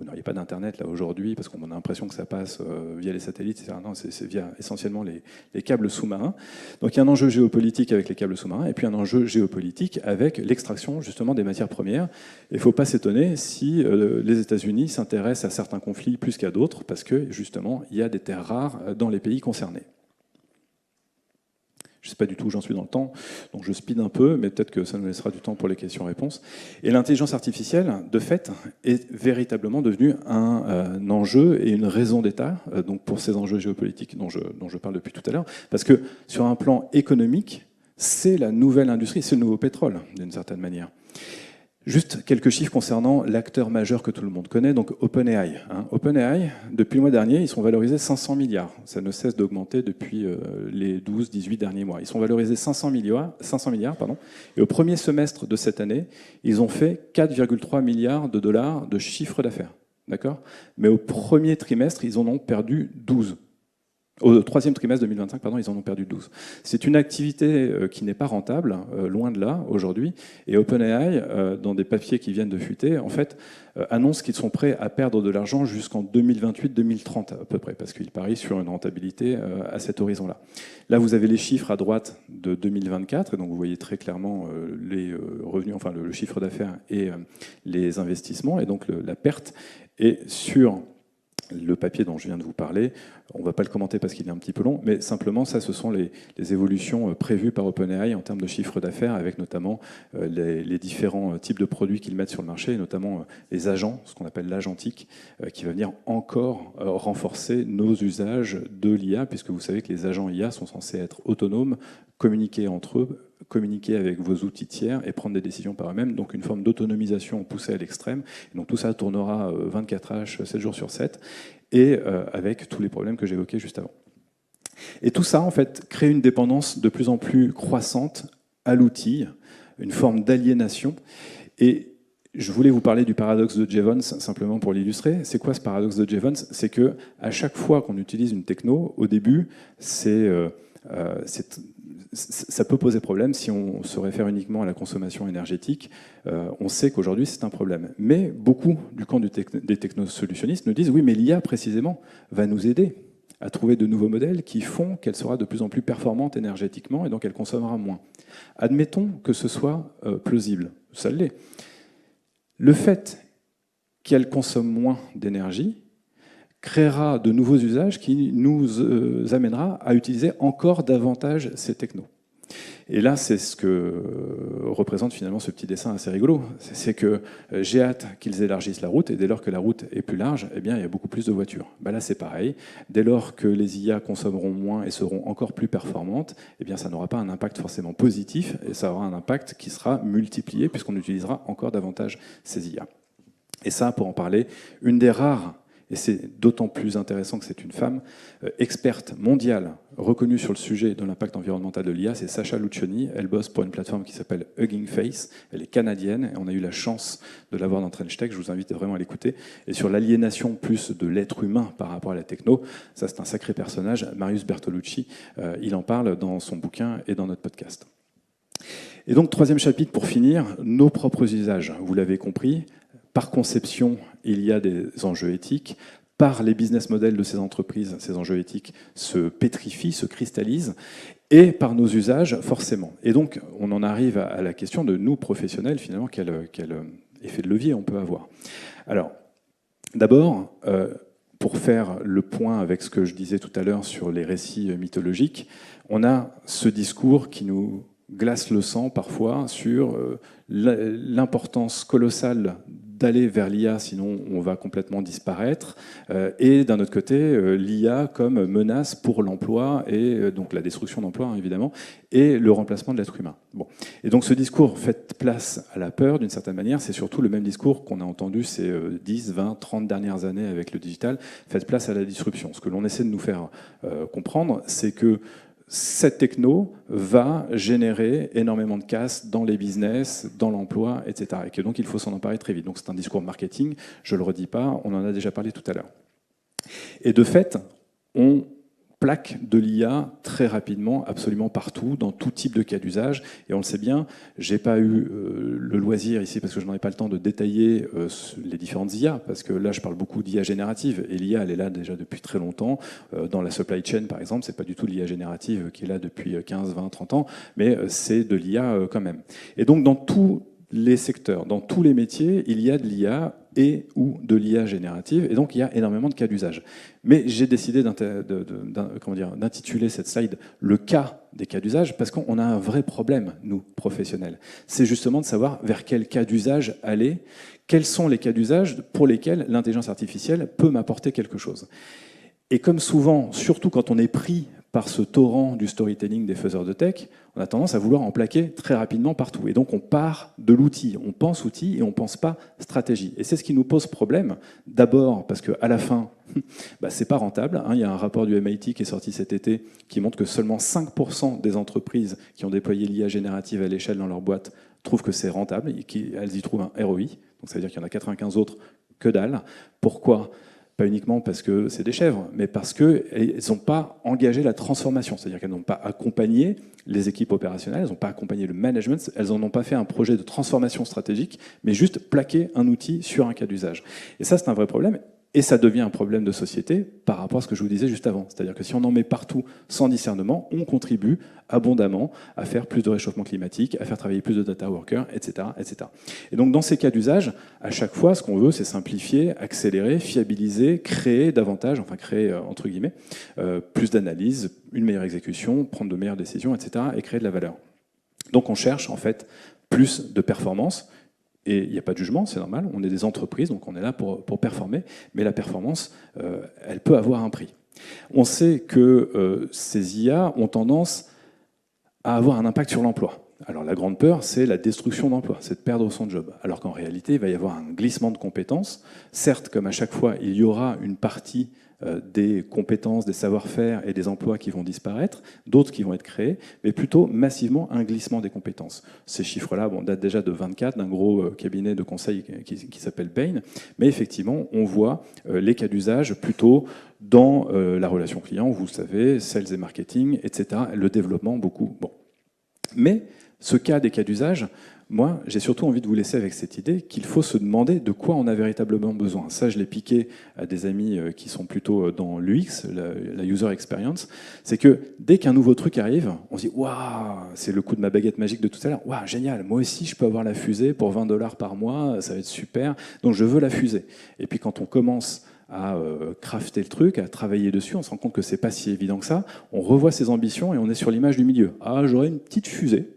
Vous n'auriez pas d'Internet là aujourd'hui parce qu'on a l'impression que ça passe via les satellites, etc. Non, c'est via essentiellement les câbles sous-marins. Donc il y a un enjeu géopolitique avec les câbles sous-marins et puis un enjeu géopolitique avec l'extraction justement des matières premières. Il ne faut pas s'étonner si les États-Unis s'intéressent à certains conflits plus qu'à d'autres parce que justement il y a des terres rares dans les pays concernés. Je ne sais pas du tout où j'en suis dans le temps, donc je speed un peu, mais peut-être que ça nous laissera du temps pour les questions-réponses. Et l'intelligence artificielle, de fait, est véritablement devenue un enjeu et une raison d'État donc pour ces enjeux géopolitiques dont je parle depuis tout à l'heure. Parce que sur un plan économique, c'est la nouvelle industrie, c'est le nouveau pétrole, d'une certaine manière. Juste quelques chiffres concernant l'acteur majeur que tout le monde connaît, donc OpenAI. OpenAI, depuis le mois dernier, ils sont valorisés 500 milliards. Ça ne cesse d'augmenter depuis les 12-18 derniers mois. Ils sont valorisés 500 milliards, et au premier semestre de cette année, ils ont fait 4,3 milliards de dollars de chiffre d'affaires. D'accord ? Mais au premier trimestre, ils en ont perdu 12. Au troisième trimestre 2025, ils en ont perdu 12. C'est une activité qui n'est pas rentable, loin de là, aujourd'hui. Et OpenAI, dans des papiers qui viennent de fuiter, en fait, annonce qu'ils sont prêts à perdre de l'argent jusqu'en 2028-2030 à peu près, parce qu'ils parient sur une rentabilité à cet horizon-là. Là, vous avez les chiffres à droite de 2024, et donc vous voyez très clairement les revenus, enfin le chiffre d'affaires et les investissements, et donc la perte. Et sur le papier dont je viens de vous parler, on ne va pas le commenter parce qu'il est un petit peu long, mais simplement, ça, ce sont les évolutions prévues par OpenAI en termes de chiffre d'affaires, avec notamment les différents types de produits qu'ils mettent sur le marché, et notamment les agents, ce qu'on appelle l'agentique, qui va venir encore renforcer nos usages de l'IA, puisque vous savez que les agents IA sont censés être autonomes, communiquer entre eux, communiquer avec vos outils tiers et prendre des décisions par eux-mêmes, donc une forme d'autonomisation poussée à l'extrême. Et donc tout ça tournera 24h, 7 jours sur 7, et avec tous les problèmes que j'évoquais juste avant. Et tout ça, en fait, crée une dépendance de plus en plus croissante à l'outil, une forme d'aliénation. Et je voulais vous parler du paradoxe de Jevons, simplement pour l'illustrer. C'est quoi ce paradoxe de Jevons ? C'est que à chaque fois qu'on utilise une techno, au début, ça peut poser problème si on se réfère uniquement à la consommation énergétique. On sait qu'aujourd'hui, c'est un problème. Mais beaucoup du camp des technosolutionnistes nous disent « Oui, mais l'IA, précisément, va nous aider à trouver de nouveaux modèles qui font qu'elle sera de plus en plus performante énergétiquement et donc elle consommera moins. » Admettons que ce soit plausible. Ça l'est. Le fait qu'elle consomme moins d'énergie créera de nouveaux usages qui nous amènera à utiliser encore davantage ces technos. Et là, c'est ce que représente finalement ce petit dessin assez rigolo. C'est que j'ai hâte qu'ils élargissent la route, et dès lors que la route est plus large, eh bien, il y a beaucoup plus de voitures. Là, c'est pareil. Dès lors que les IA consommeront moins et seront encore plus performantes, eh bien, ça n'aura pas un impact forcément positif, et ça aura un impact qui sera multiplié, puisqu'on utilisera encore davantage ces IA. Et ça, pour en parler, une des rares, et c'est d'autant plus intéressant que c'est une femme, experte mondiale, reconnue sur le sujet de l'impact environnemental de l'IA, c'est Sacha Lucioni. Elle bosse pour une plateforme qui s'appelle Hugging Face. Elle est canadienne, et on a eu la chance de l'avoir dans Trench Tech. Je vous invite vraiment à l'écouter. Et sur l'aliénation plus de l'être humain par rapport à la techno, ça c'est un sacré personnage, Marius Bertolucci. Il en parle dans son bouquin et dans notre podcast. Et donc, troisième chapitre pour finir, nos propres usages. Vous l'avez compris, par conception, il y a des enjeux éthiques. Par les business models de ces entreprises, ces enjeux éthiques se pétrifient, se cristallisent, et par nos usages, forcément. Et donc, on en arrive à la question de nous, professionnels, finalement, quel effet de levier on peut avoir. Alors, d'abord, pour faire le point avec ce que je disais tout à l'heure sur les récits mythologiques, on a ce discours qui nous glace le sang parfois sur l'importance colossale d'aller vers l'IA, sinon on va complètement disparaître, et d'un autre côté, l'IA comme menace pour l'emploi, et donc la destruction d'emplois, évidemment, et le remplacement de l'être humain. Bon. Et donc ce discours fait place à la peur, d'une certaine manière, c'est surtout le même discours qu'on a entendu ces 10, 20, 30 dernières années avec le digital, fait place à la disruption. Ce que l'on essaie de nous faire comprendre, c'est que cette techno va générer énormément de casse dans les business, dans l'emploi, etc. Et que donc il faut s'en emparer très vite. Donc c'est un discours marketing, je ne le redis pas, on en a déjà parlé tout à l'heure. Et de fait, on plaque de l'IA très rapidement, absolument partout, dans tout type de cas d'usage. Et on le sait bien, j'ai pas eu le loisir ici, parce que je n'en ai pas le temps de détailler les différentes IA, parce que là, je parle beaucoup d'IA générative, et l'IA, elle est là déjà depuis très longtemps. Dans la supply chain, par exemple, c'est pas du tout l'IA générative qui est là depuis 15, 20, 30 ans, mais c'est de l'IA quand même. Et donc, dans tous les secteurs, dans tous les métiers, il y a de l'IA et ou de l'IA générative, et donc il y a énormément de cas d'usage. Mais j'ai décidé d'intituler cette slide « Le cas des cas d'usage » parce qu'on a un vrai problème, nous, professionnels. C'est justement de savoir vers quel cas d'usage aller, quels sont les cas d'usage pour lesquels l'intelligence artificielle peut m'apporter quelque chose. Et comme souvent, surtout quand on est pris par ce torrent du storytelling des faiseurs de tech, on a tendance à vouloir en plaquer très rapidement partout. Et donc on part de l'outil, on pense outil et on ne pense pas stratégie. Et c'est ce qui nous pose problème, d'abord parce qu'à la fin, c'est pas rentable. Il y a un rapport du MIT qui est sorti cet été qui montre que seulement 5% des entreprises qui ont déployé l'IA générative à l'échelle dans leur boîte trouvent que c'est rentable, et qu'elles y trouvent un ROI. Donc ça veut dire qu'il y en a 95 autres que dalle. Pourquoi ? Pas uniquement parce que c'est des chèvres, mais parce qu'elles n'ont pas engagé la transformation. C'est-à-dire qu'elles n'ont pas accompagné les équipes opérationnelles, elles n'ont pas accompagné le management, elles n'en ont pas fait un projet de transformation stratégique, mais juste plaqué un outil sur un cas d'usage. Et ça, c'est un vrai problème. Et ça devient un problème de société par rapport à ce que je vous disais juste avant. C'est-à-dire que si on en met partout sans discernement, on contribue abondamment à faire plus de réchauffement climatique, à faire travailler plus de data workers, etc., etc. Et donc dans ces cas d'usage, à chaque fois, ce qu'on veut, c'est simplifier, accélérer, fiabiliser, créer davantage, enfin créer entre guillemets, plus d'analyse, une meilleure exécution, prendre de meilleures décisions, etc., et créer de la valeur. Donc on cherche en fait plus de performance. Et il n'y a pas de jugement, c'est normal, on est des entreprises, donc on est là pour performer, mais la performance, elle peut avoir un prix. On sait que ces IA ont tendance à avoir un impact sur l'emploi. Alors la grande peur, c'est la destruction d'emploi, c'est de perdre son job. Alors qu'en réalité, il va y avoir un glissement de compétences. Certes, comme à chaque fois, il y aura une partie des compétences, des savoir-faire et des emplois qui vont disparaître, d'autres qui vont être créés, mais plutôt massivement un glissement des compétences. Ces chiffres-là datent déjà de 24, d'un gros cabinet de conseil qui s'appelle Bain, mais effectivement, on voit les cas d'usage plutôt dans la relation client, vous le savez, sales et marketing, etc., le développement, beaucoup. Bon. Mais ce cas des cas d'usage, moi, j'ai surtout envie de vous laisser avec cette idée qu'il faut se demander de quoi on a véritablement besoin. Ça, je l'ai piqué à des amis qui sont plutôt dans l'UX, la user experience. C'est que dès qu'un nouveau truc arrive, on se dit « Waouh, c'est le coup de ma baguette magique de tout à l'heure. Waouh, génial, moi aussi, je peux avoir la fusée pour 20 $ par mois, ça va être super. Donc, je veux la fusée. » Et puis, quand on commence à crafter le truc, à travailler dessus, on se rend compte que c'est pas si évident que ça. On revoit ses ambitions et on est sur l'image du milieu. Ah, j'aurais une petite fusée.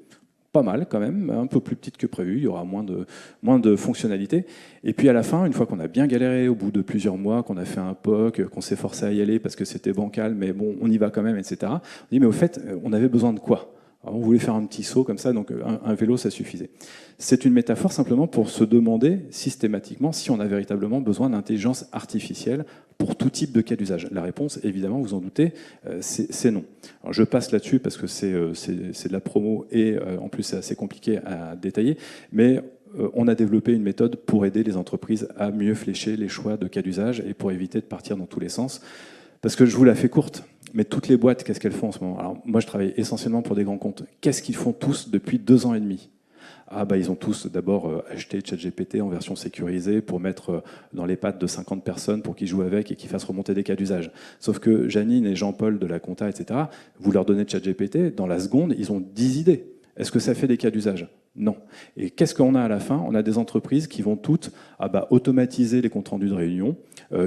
Pas mal quand même, un peu plus petite que prévu, il y aura moins de fonctionnalités. Et puis à la fin, une fois qu'on a bien galéré, au bout de plusieurs mois, qu'on a fait un POC, qu'on s'est forcé à y aller parce que c'était bancal, mais bon, on y va quand même, etc. On dit, mais au fait, on avait besoin de quoi ? Alors, on voulait faire un petit saut comme ça, donc un vélo, ça suffisait. C'est une métaphore simplement pour se demander systématiquement si on a véritablement besoin d'intelligence artificielle pour tout type de cas d'usage. La réponse, évidemment, vous en doutez, c'est non. Alors, je passe là-dessus parce que c'est de la promo et en plus c'est assez compliqué à détailler, mais on a développé une méthode pour aider les entreprises à mieux flécher les choix de cas d'usage et pour éviter de partir dans tous les sens. Parce que je vous la fais courte, mais toutes les boîtes, qu'est-ce qu'elles font en ce moment ? Alors moi, je travaille essentiellement pour des grands comptes. Qu'est-ce qu'ils font tous depuis 2 ans et demi ? Ils ont tous d'abord acheté ChatGPT en version sécurisée pour mettre dans les pattes de 50 personnes pour qu'ils jouent avec et qu'ils fassent remonter des cas d'usage. Sauf que Janine et Jean-Paul de la compta, etc., vous leur donnez ChatGPT, dans la seconde, ils ont 10 idées. Est-ce que ça fait des cas d'usage ? Non. Et qu'est-ce qu'on a à la fin ? On a des entreprises qui vont toutes automatiser les comptes rendus de réunion,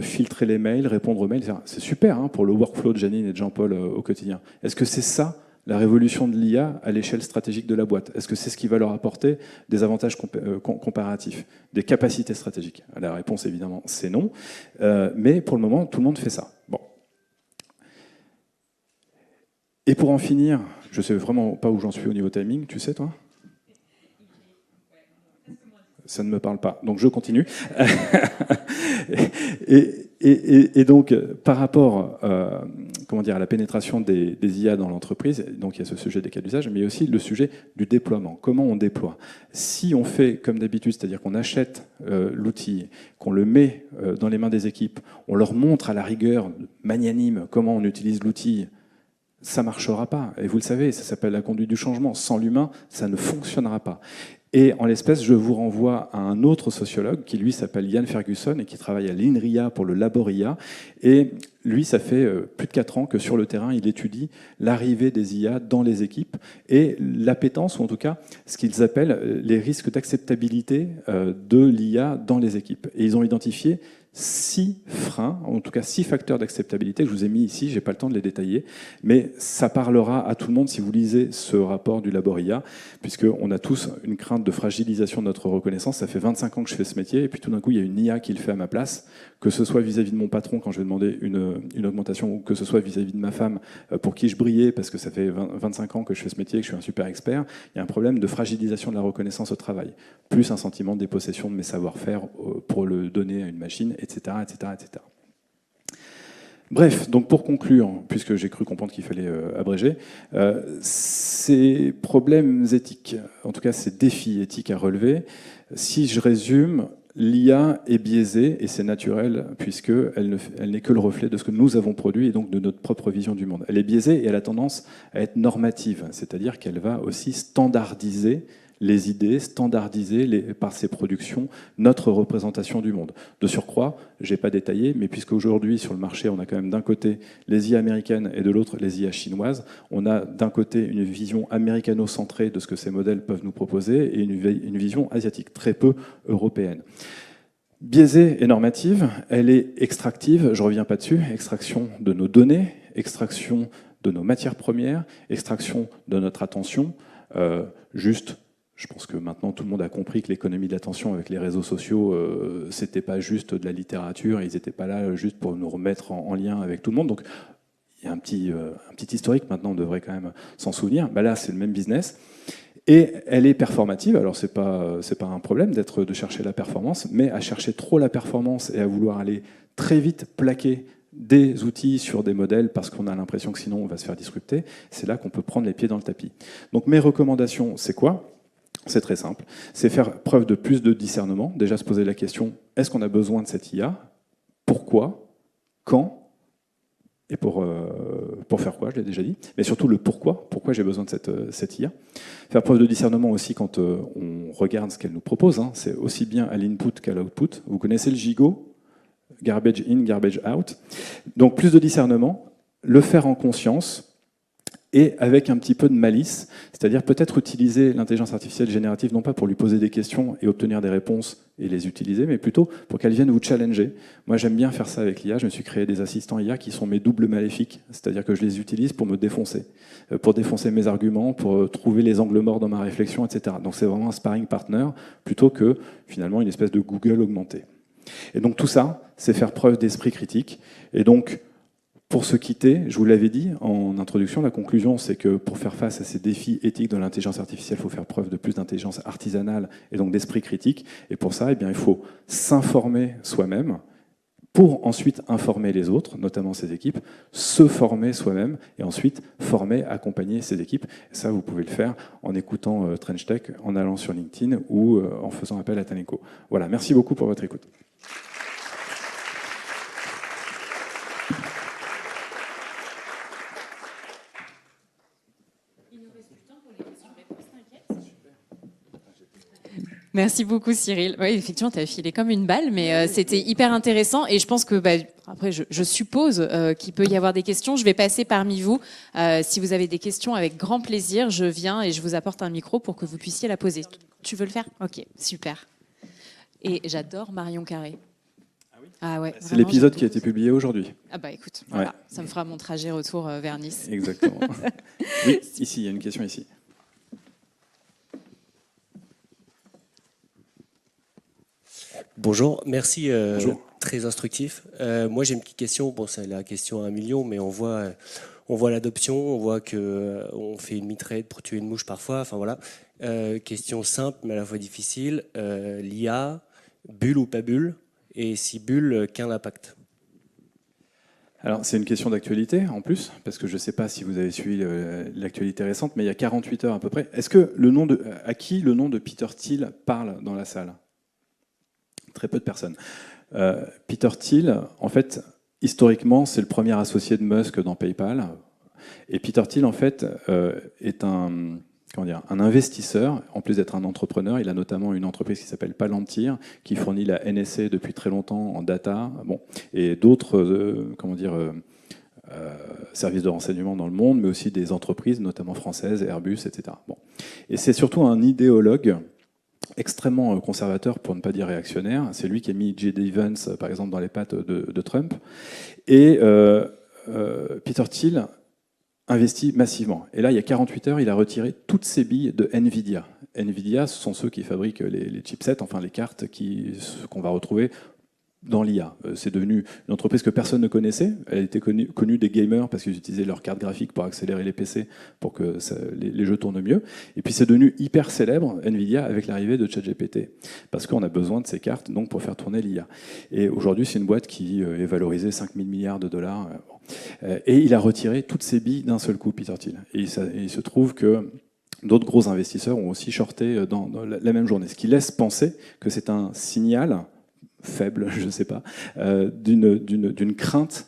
filtrer les mails, répondre aux mails, etc. C'est super pour le workflow de Janine et de Jean-Paul au quotidien. Est-ce que c'est ça la révolution de l'IA à l'échelle stratégique de la boîte? Est-ce que c'est ce qui va leur apporter des avantages comparatifs, des capacités stratégiques? La réponse, évidemment, c'est non. Mais pour le moment, tout le monde fait ça. Bon. Et pour en finir, je ne sais vraiment pas où j'en suis au niveau timing, tu sais, toi? Ça ne me parle pas, donc je continue. et donc, par rapport comment dire, à la pénétration des IA dans l'entreprise. Donc il y a ce sujet des cas d'usage, mais il y a aussi le sujet du déploiement. Comment on déploie? Si on fait comme d'habitude, c'est-à-dire qu'on achète l'outil, qu'on le met dans les mains des équipes, on leur montre à la rigueur magnanime comment on utilise l'outil, ça ne marchera pas. Et vous le savez, ça s'appelle la conduite du changement. Sans l'humain, ça ne fonctionnera pas. Et en l'espèce, je vous renvoie à un autre sociologue qui, lui, s'appelle Ian Ferguson et qui travaille à l'INRIA pour le Laboria. Et lui, ça fait plus de 4 ans que sur le terrain, il étudie l'arrivée des IA dans les équipes et l'appétence, ou en tout cas ce qu'ils appellent les risques d'acceptabilité de l'IA dans les équipes. Et ils ont identifié 6 freins, en tout cas 6 facteurs d'acceptabilité que je vous ai mis ici, je n'ai pas le temps de les détailler, mais ça parlera à tout le monde si vous lisez ce rapport du Laboria, puisqu'on a tous une crainte de fragilisation de notre reconnaissance. Ça fait 25 ans que je fais ce métier, et puis tout d'un coup, il y a une IA qui le fait à ma place, que ce soit vis-à-vis de mon patron quand je vais demander une augmentation, ou que ce soit vis-à-vis de ma femme pour qui je brillais, parce que ça fait 25 ans que je fais ce métier et que je suis un super expert. Il y a un problème de fragilisation de la reconnaissance au travail, plus un sentiment de dépossession de mes savoir-faire pour le donner à une machine, etc., etc., etc. Bref, donc pour conclure, puisque j'ai cru comprendre qu'il fallait abréger, ces problèmes éthiques, en tout cas ces défis éthiques à relever, si je résume, l'IA est biaisée, et c'est naturel, puisqu'elle n'est que le reflet de ce que nous avons produit, et donc de notre propre vision du monde. Elle est biaisée et elle a tendance à être normative, c'est-à-dire qu'elle va aussi standardiser les idées, standardiser par ses productions notre représentation du monde. De surcroît, je n'ai pas détaillé, mais puisqu'aujourd'hui sur le marché, on a quand même d'un côté les IA américaines et de l'autre les IA chinoises, on a d'un côté une vision américano-centrée de ce que ces modèles peuvent nous proposer et une vision asiatique, très peu européenne. Biaisée et normative, elle est extractive, je ne reviens pas dessus, extraction de nos données, extraction de nos matières premières, extraction de notre attention, je pense que maintenant tout le monde a compris que l'économie de l'attention avec les réseaux sociaux, c'était pas juste de la littérature, ils n'étaient pas là juste pour nous remettre en lien avec tout le monde. Donc il y a un petit historique, maintenant on devrait quand même s'en souvenir. Là c'est le même business. Et elle est performative, alors c'est pas un problème de chercher la performance, mais à chercher trop la performance et à vouloir aller très vite plaquer des outils sur des modèles parce qu'on a l'impression que sinon on va se faire disrupter, c'est là qu'on peut prendre les pieds dans le tapis. Donc mes recommandations, c'est quoi ? C'est très simple, c'est faire preuve de plus de discernement, déjà se poser la question, est-ce qu'on a besoin de cette IA ? Pourquoi ? Quand ? Et pour faire quoi, je l'ai déjà dit, mais surtout le pourquoi j'ai besoin de cette IA. Faire preuve de discernement aussi quand on regarde ce qu'elle nous propose, hein. C'est aussi bien à l'input qu'à l'output. Vous connaissez le gigot, garbage in, garbage out. Donc plus de discernement, le faire en conscience, et avec un petit peu de malice, c'est-à-dire peut-être utiliser l'intelligence artificielle générative, non pas pour lui poser des questions et obtenir des réponses et les utiliser, mais plutôt pour qu'elle vienne vous challenger. Moi, j'aime bien faire ça avec l'IA. Je me suis créé des assistants IA qui sont mes doubles maléfiques, c'est-à-dire que je les utilise pour me défoncer, pour défoncer mes arguments, pour trouver les angles morts dans ma réflexion, etc. Donc c'est vraiment un sparring partner, plutôt que finalement une espèce de Google augmenté. Et donc tout ça, c'est faire preuve d'esprit critique. Et donc, pour se quitter, je vous l'avais dit en introduction, la conclusion, c'est que pour faire face à ces défis éthiques de l'intelligence artificielle, il faut faire preuve de plus d'intelligence artisanale et donc d'esprit critique. Et pour ça, il faut s'informer soi-même pour ensuite informer les autres, notamment ses équipes, se former soi-même et ensuite former, accompagner ses équipes. Et ça, vous pouvez le faire en écoutant Trench Tech, en allant sur LinkedIn ou en faisant appel à Taneco. Voilà, merci beaucoup pour votre écoute. Merci beaucoup Cyril. Oui, effectivement, tu as filé comme une balle, mais c'était hyper intéressant. Et je pense que, après, je suppose qu'il peut y avoir des questions. Je vais passer parmi vous. Si vous avez des questions, avec grand plaisir, je viens et je vous apporte un micro pour que vous puissiez la poser. Tu veux le faire ? Ok, super. Et j'adore Marion Carré. Ah ouais, c'est l'épisode qui a été publié aujourd'hui. Ah bah écoute, voilà, ça me fera mon trajet retour vers Nice. Exactement. Oui, ici, il y a une question ici. Bonjour, merci, Bonjour. très instructif. Moi j'ai une petite question, bon c'est la question à 1 million, mais on voit l'adoption, on voit qu'on fait une mitraillette pour tuer une mouche parfois, enfin voilà. Question simple mais à la fois difficile, l'IA, bulle ou pas bulle, et si bulle, quel impact ? Alors, c'est une question d'actualité, en plus, parce que je ne sais pas si vous avez suivi l'actualité récente, mais il y a 48 heures à peu près. Est-ce que à qui le nom de Peter Thiel parle dans la salle? Très peu de personnes. Peter Thiel, en fait, historiquement, c'est le premier associé de Musk dans PayPal. Et Peter Thiel, en fait, est un investisseur, en plus d'être un entrepreneur. Il a notamment une entreprise qui s'appelle Palantir, qui fournit la NSA depuis très longtemps en data, et d'autres services de renseignement dans le monde, mais aussi des entreprises, notamment françaises, Airbus, etc. Et c'est surtout un idéologue extrêmement conservateur, pour ne pas dire réactionnaire. C'est lui qui a mis J.D. Vance, par exemple, dans les pattes de Trump. Et Peter Thiel investit massivement. Et là, il y a 48 heures, il a retiré toutes ses billes de NVIDIA. NVIDIA, ce sont ceux qui fabriquent les chipsets, enfin les cartes qu'on va retrouver dans l'IA. C'est devenu une entreprise que personne ne connaissait. Elle était connue des gamers parce qu'ils utilisaient leurs cartes graphiques pour accélérer les PC pour que les jeux tournent mieux. Et puis c'est devenu hyper célèbre, NVIDIA, avec l'arrivée de ChatGPT. Parce qu'on a besoin de ces cartes donc, pour faire tourner l'IA. Et aujourd'hui, c'est une boîte qui est valorisée 5 000 milliards de dollars. Et il a retiré toutes ses billes d'un seul coup, Peter Thiel. Et il se trouve que d'autres gros investisseurs ont aussi shorté dans la même journée. Ce qui laisse penser que c'est un signal faible, je ne sais pas, d'une crainte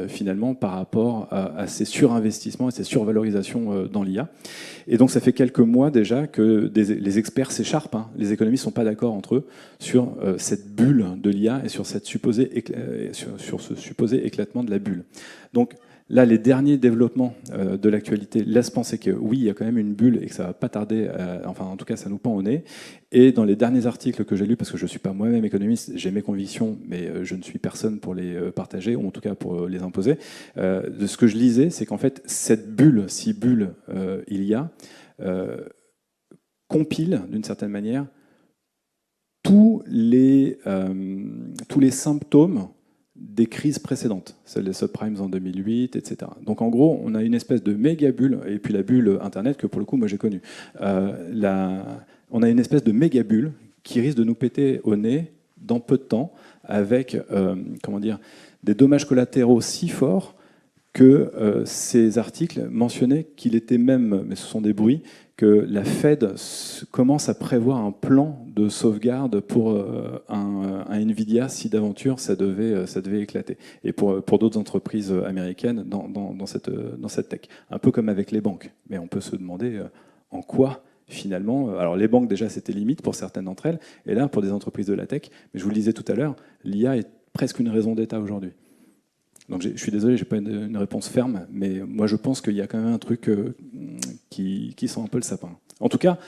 finalement par rapport à ces surinvestissements et ces survalorisations dans l'IA. Et donc ça fait quelques mois déjà que les experts s'écharpent. Les économistes ne sont pas d'accord entre eux sur cette bulle de l'IA et sur, sur ce supposé éclatement de la bulle. Donc là, les derniers développements de l'actualité laissent penser que oui, il y a quand même une bulle et que ça ne va pas tarder, enfin en tout cas ça nous pend au nez. Et dans les derniers articles que j'ai lus, parce que je ne suis pas moi-même économiste, j'ai mes convictions, mais je ne suis personne pour les partager, ou en tout cas pour les imposer, de ce que je lisais, c'est qu'en fait cette bulle, si bulle il y a, compile d'une certaine manière tous les symptômes des crises précédentes, celles des subprimes en 2008, etc. Donc en gros, on a une espèce de méga bulle, et puis la bulle Internet, que pour le coup, moi j'ai connue. On a une espèce de méga bulle qui risque de nous péter au nez dans peu de temps, avec des dommages collatéraux si forts que ces articles mentionnaient qu'il était même, mais ce sont des bruits, que la Fed commence à prévoir un plan de sauvegarde pour un Nvidia si d'aventure ça devait éclater. Et pour d'autres entreprises américaines dans cette tech. Un peu comme avec les banques. Mais on peut se demander en quoi, finalement... Alors les banques, déjà, c'était limite pour certaines d'entre elles. Et là, pour des entreprises de la tech, mais je vous le disais tout à l'heure, l'IA est presque une raison d'État aujourd'hui. Donc je suis désolé, je n'ai pas une réponse ferme, mais moi je pense qu'il y a quand même un truc qui sent un peu le sapin. En tout cas,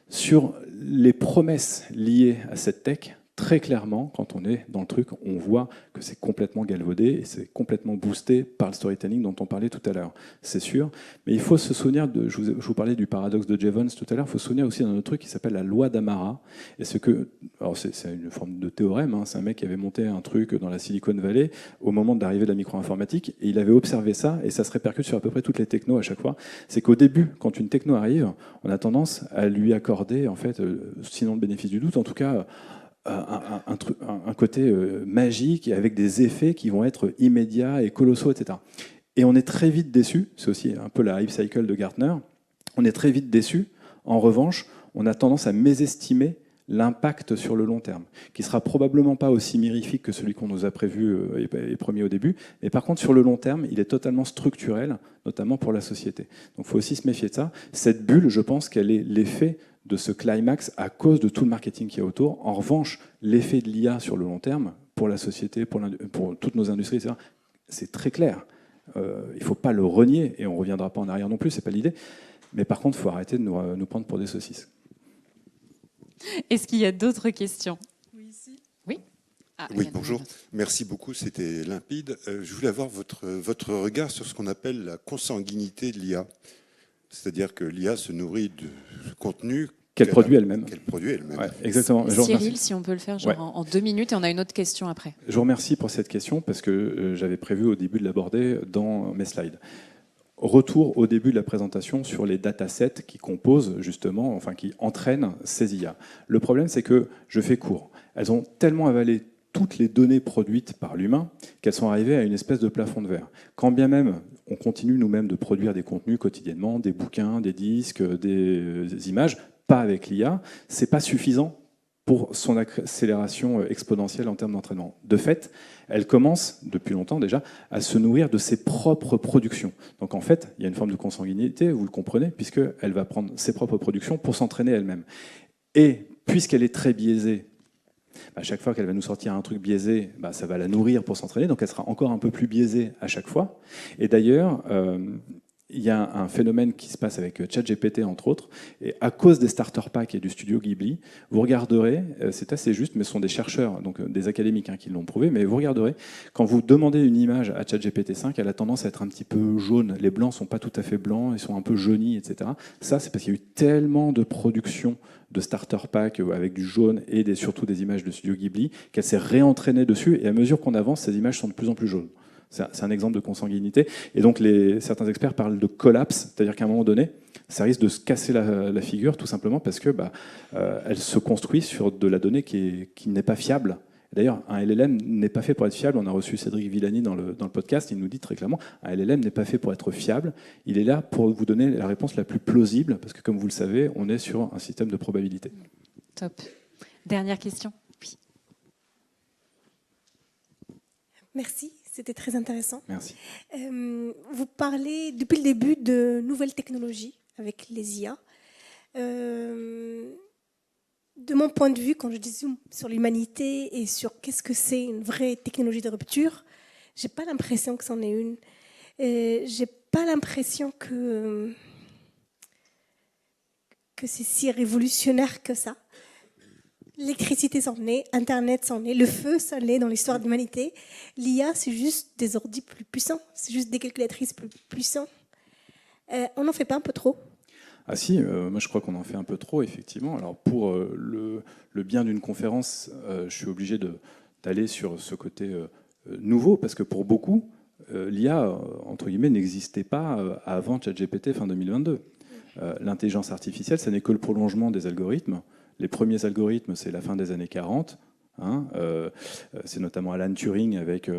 sur les promesses liées à cette tech, très clairement, quand on est dans le truc, on voit que c'est complètement galvaudé et c'est complètement boosté par le storytelling dont on parlait tout à l'heure. C'est sûr, mais il faut se souvenir, je vous parlais du paradoxe de Jevons tout à l'heure, il faut se souvenir aussi d'un autre truc qui s'appelle la loi d'Amara. Et c'est une forme de théorème, c'est un mec qui avait monté un truc dans la Silicon Valley au moment de l'arrivée de la micro-informatique, et il avait observé ça, et ça se répercute sur à peu près toutes les technos à chaque fois. C'est qu'au début, quand une techno arrive, on a tendance à lui accorder, en fait, sinon le bénéfice du doute, en tout cas, un côté magique et avec des effets qui vont être immédiats et colossaux, etc. Et on est très vite déçu, c'est aussi un peu la hype cycle de Gartner, on est très vite déçu. En revanche, on a tendance à mésestimer l'impact sur le long terme, qui sera probablement pas aussi mirifique que celui qu'on nous a prévu et promis au début, mais par contre sur le long terme, il est totalement structurel, notamment pour la société. Donc il faut aussi se méfier de ça. Cette bulle, je pense qu'elle est l'effet de ce climax à cause de tout le marketing qu'il y a autour. En revanche, l'effet de l'IA sur le long terme, pour la société, pour toutes nos industries, etc., c'est très clair. Il ne faut pas le renier, et on ne reviendra pas en arrière non plus, ce n'est pas l'idée. Mais par contre, il faut arrêter de nous prendre pour des saucisses. Est-ce qu'il y a d'autres questions? Oui. Oui, bonjour. Merci beaucoup, c'était limpide. Je voulais avoir votre regard sur ce qu'on appelle la consanguinité de l'IA. C'est-à-dire que l'IA se nourrit de contenu qu'elle produit elle-même. Ouais, exactement. Cyril, si on peut le faire en 2 minutes, et on a une autre question après. Je vous remercie pour cette question, parce que j'avais prévu au début de l'aborder dans mes slides. Retour au début de la présentation sur les datasets qui composent justement, qui entraînent ces IA. Le problème, c'est que je fais court. Elles ont tellement avalé toutes les données produites par l'humain qu'elles sont arrivées à une espèce de plafond de verre. Quand bien même on continue nous-mêmes de produire des contenus quotidiennement, des bouquins, des disques, des images, pas avec l'IA, c'est pas suffisant pour son accélération exponentielle en termes d'entraînement. De fait, elle commence, depuis longtemps déjà, à se nourrir de ses propres productions. Donc en fait, il y a une forme de consanguinité, vous le comprenez, puisqu'elle va prendre ses propres productions pour s'entraîner elle-même. Et puisqu'elle est très biaisée, à chaque fois qu'elle va nous sortir un truc biaisé, ça va la nourrir pour s'entraîner, donc elle sera encore un peu plus biaisée à chaque fois. Et d'ailleurs, il y a un phénomène qui se passe avec ChatGPT, entre autres, et à cause des starter packs et du studio Ghibli, vous regarderez, c'est assez juste, mais ce sont des chercheurs, donc des académiques qui l'ont prouvé, mais vous regarderez, quand vous demandez une image à ChatGPT 5, elle a tendance à être un petit peu jaune. Les blancs ne sont pas tout à fait blancs, ils sont un peu jaunis, etc. Ça, c'est parce qu'il y a eu tellement de production de starter pack avec du jaune et surtout des images de studio Ghibli qu'elle s'est réentraînée dessus, et à mesure qu'on avance, ces images sont de plus en plus jaunes. C'est un exemple de consanguinité. Et donc, certains experts parlent de collapse, c'est-à-dire qu'à un moment donné, ça risque de se casser la figure, tout simplement parce que elle se construit sur de la donnée qui n'est pas fiable. D'ailleurs, un LLM n'est pas fait pour être fiable. On a reçu Cédric Villani dans le podcast. Il nous dit très clairement, un LLM n'est pas fait pour être fiable. Il est là pour vous donner la réponse la plus plausible, parce que comme vous le savez, on est sur un système de probabilité. Top. Dernière question. Oui. Merci. C'était très intéressant. Merci. Vous parlez depuis le début de nouvelles technologies avec les IA. De mon point de vue, quand je dézoome sur l'humanité et sur qu'est-ce que c'est une vraie technologie de rupture, j'ai pas l'impression que c'en est une. J'ai pas l'impression que c'est si révolutionnaire que ça. L'électricité s'en est, Internet s'en est, le feu s'en est dans l'histoire de l'humanité. L'IA, c'est juste des ordis plus puissants, c'est juste des calculatrices plus puissants. On n'en fait pas un peu trop? Ah si, moi je crois qu'on en fait un peu trop, effectivement. Alors pour le bien d'une conférence, je suis obligé d'aller sur ce côté nouveau, parce que pour beaucoup, l'IA, entre guillemets, n'existait pas avant ChatGPT fin 2022. L'intelligence artificielle, ça n'est que le prolongement des algorithmes. Les premiers algorithmes, c'est la fin des années 40. C'est notamment Alan Turing avec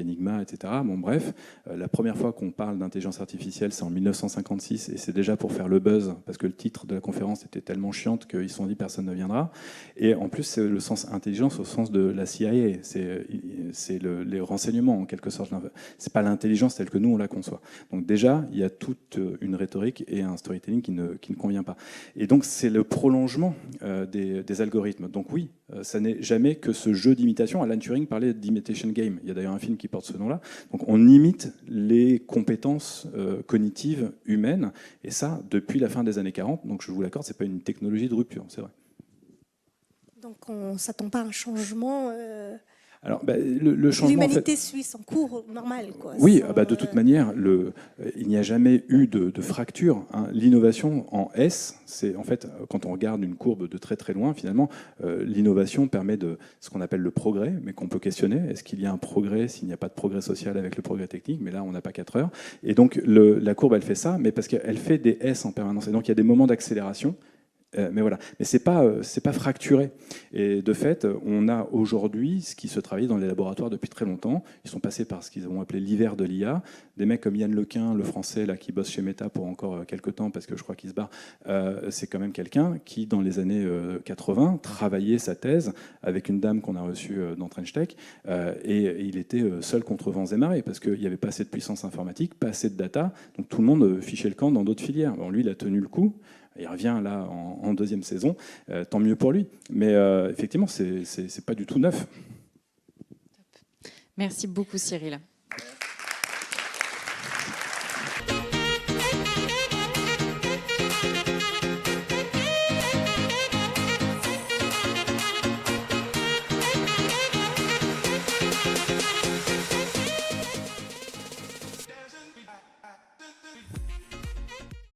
Enigma, etc. Bon, bref, la première fois qu'on parle d'intelligence artificielle, c'est en 1956, et c'est déjà pour faire le buzz, parce que le titre de la conférence était tellement chiante qu'ils se sont dit personne ne viendra. Et en plus, c'est le sens intelligence au sens de la CIA, c'est les renseignements en quelque sorte. C'est pas l'intelligence telle que nous on la conçoit. Donc déjà, il y a toute une rhétorique et un storytelling qui ne convient pas. Et donc c'est le prolongement des algorithmes. Donc oui, ça n'est jamais que ce jeu d'imitation. Alan Turing parlait d'imitation game. Il y a d'ailleurs un film qui porte ce nom-là. Donc on imite les compétences cognitives humaines, et ça depuis la fin des années 40. Donc je vous l'accorde, c'est pas une technologie de rupture, c'est vrai. Donc on ne s'attend pas à un changement. Alors, le changement, l'humanité suit son cours normal, quoi. Oui, de toute manière, il n'y a jamais eu de fracture. L'innovation en S, c'est en fait, quand on regarde une courbe de très très loin, finalement, l'innovation permet de ce qu'on appelle le progrès, mais qu'on peut questionner. Est-ce qu'il y a un progrès s'il n'y a pas de progrès social avec le progrès technique? Mais là, on n'a pas 4 heures. Et donc, la courbe, elle fait ça, mais parce qu'elle fait des S en permanence. Et donc, il y a des moments d'accélération. Mais voilà, mais c'est pas fracturé. Et de fait, on a aujourd'hui ce qui se travaille dans les laboratoires depuis très longtemps. Ils sont passés par ce qu'ils ont appelé l'hiver de l'IA. Des mecs comme Yann Lequin, le français là, qui bosse chez Meta pour encore quelques temps, parce que je crois qu'il se barre, c'est quand même quelqu'un qui, dans les années 80, travaillait sa thèse avec une dame qu'on a reçue dans Trench Tech, et il était seul contre vents et marées, parce qu'il n'y avait pas assez de puissance informatique, pas assez de data, donc tout le monde fichait le camp dans d'autres filières. Bon, lui, il a tenu le coup. Il revient là en deuxième saison, tant mieux pour lui. Mais effectivement, c'est pas du tout neuf. Merci beaucoup, Cyril.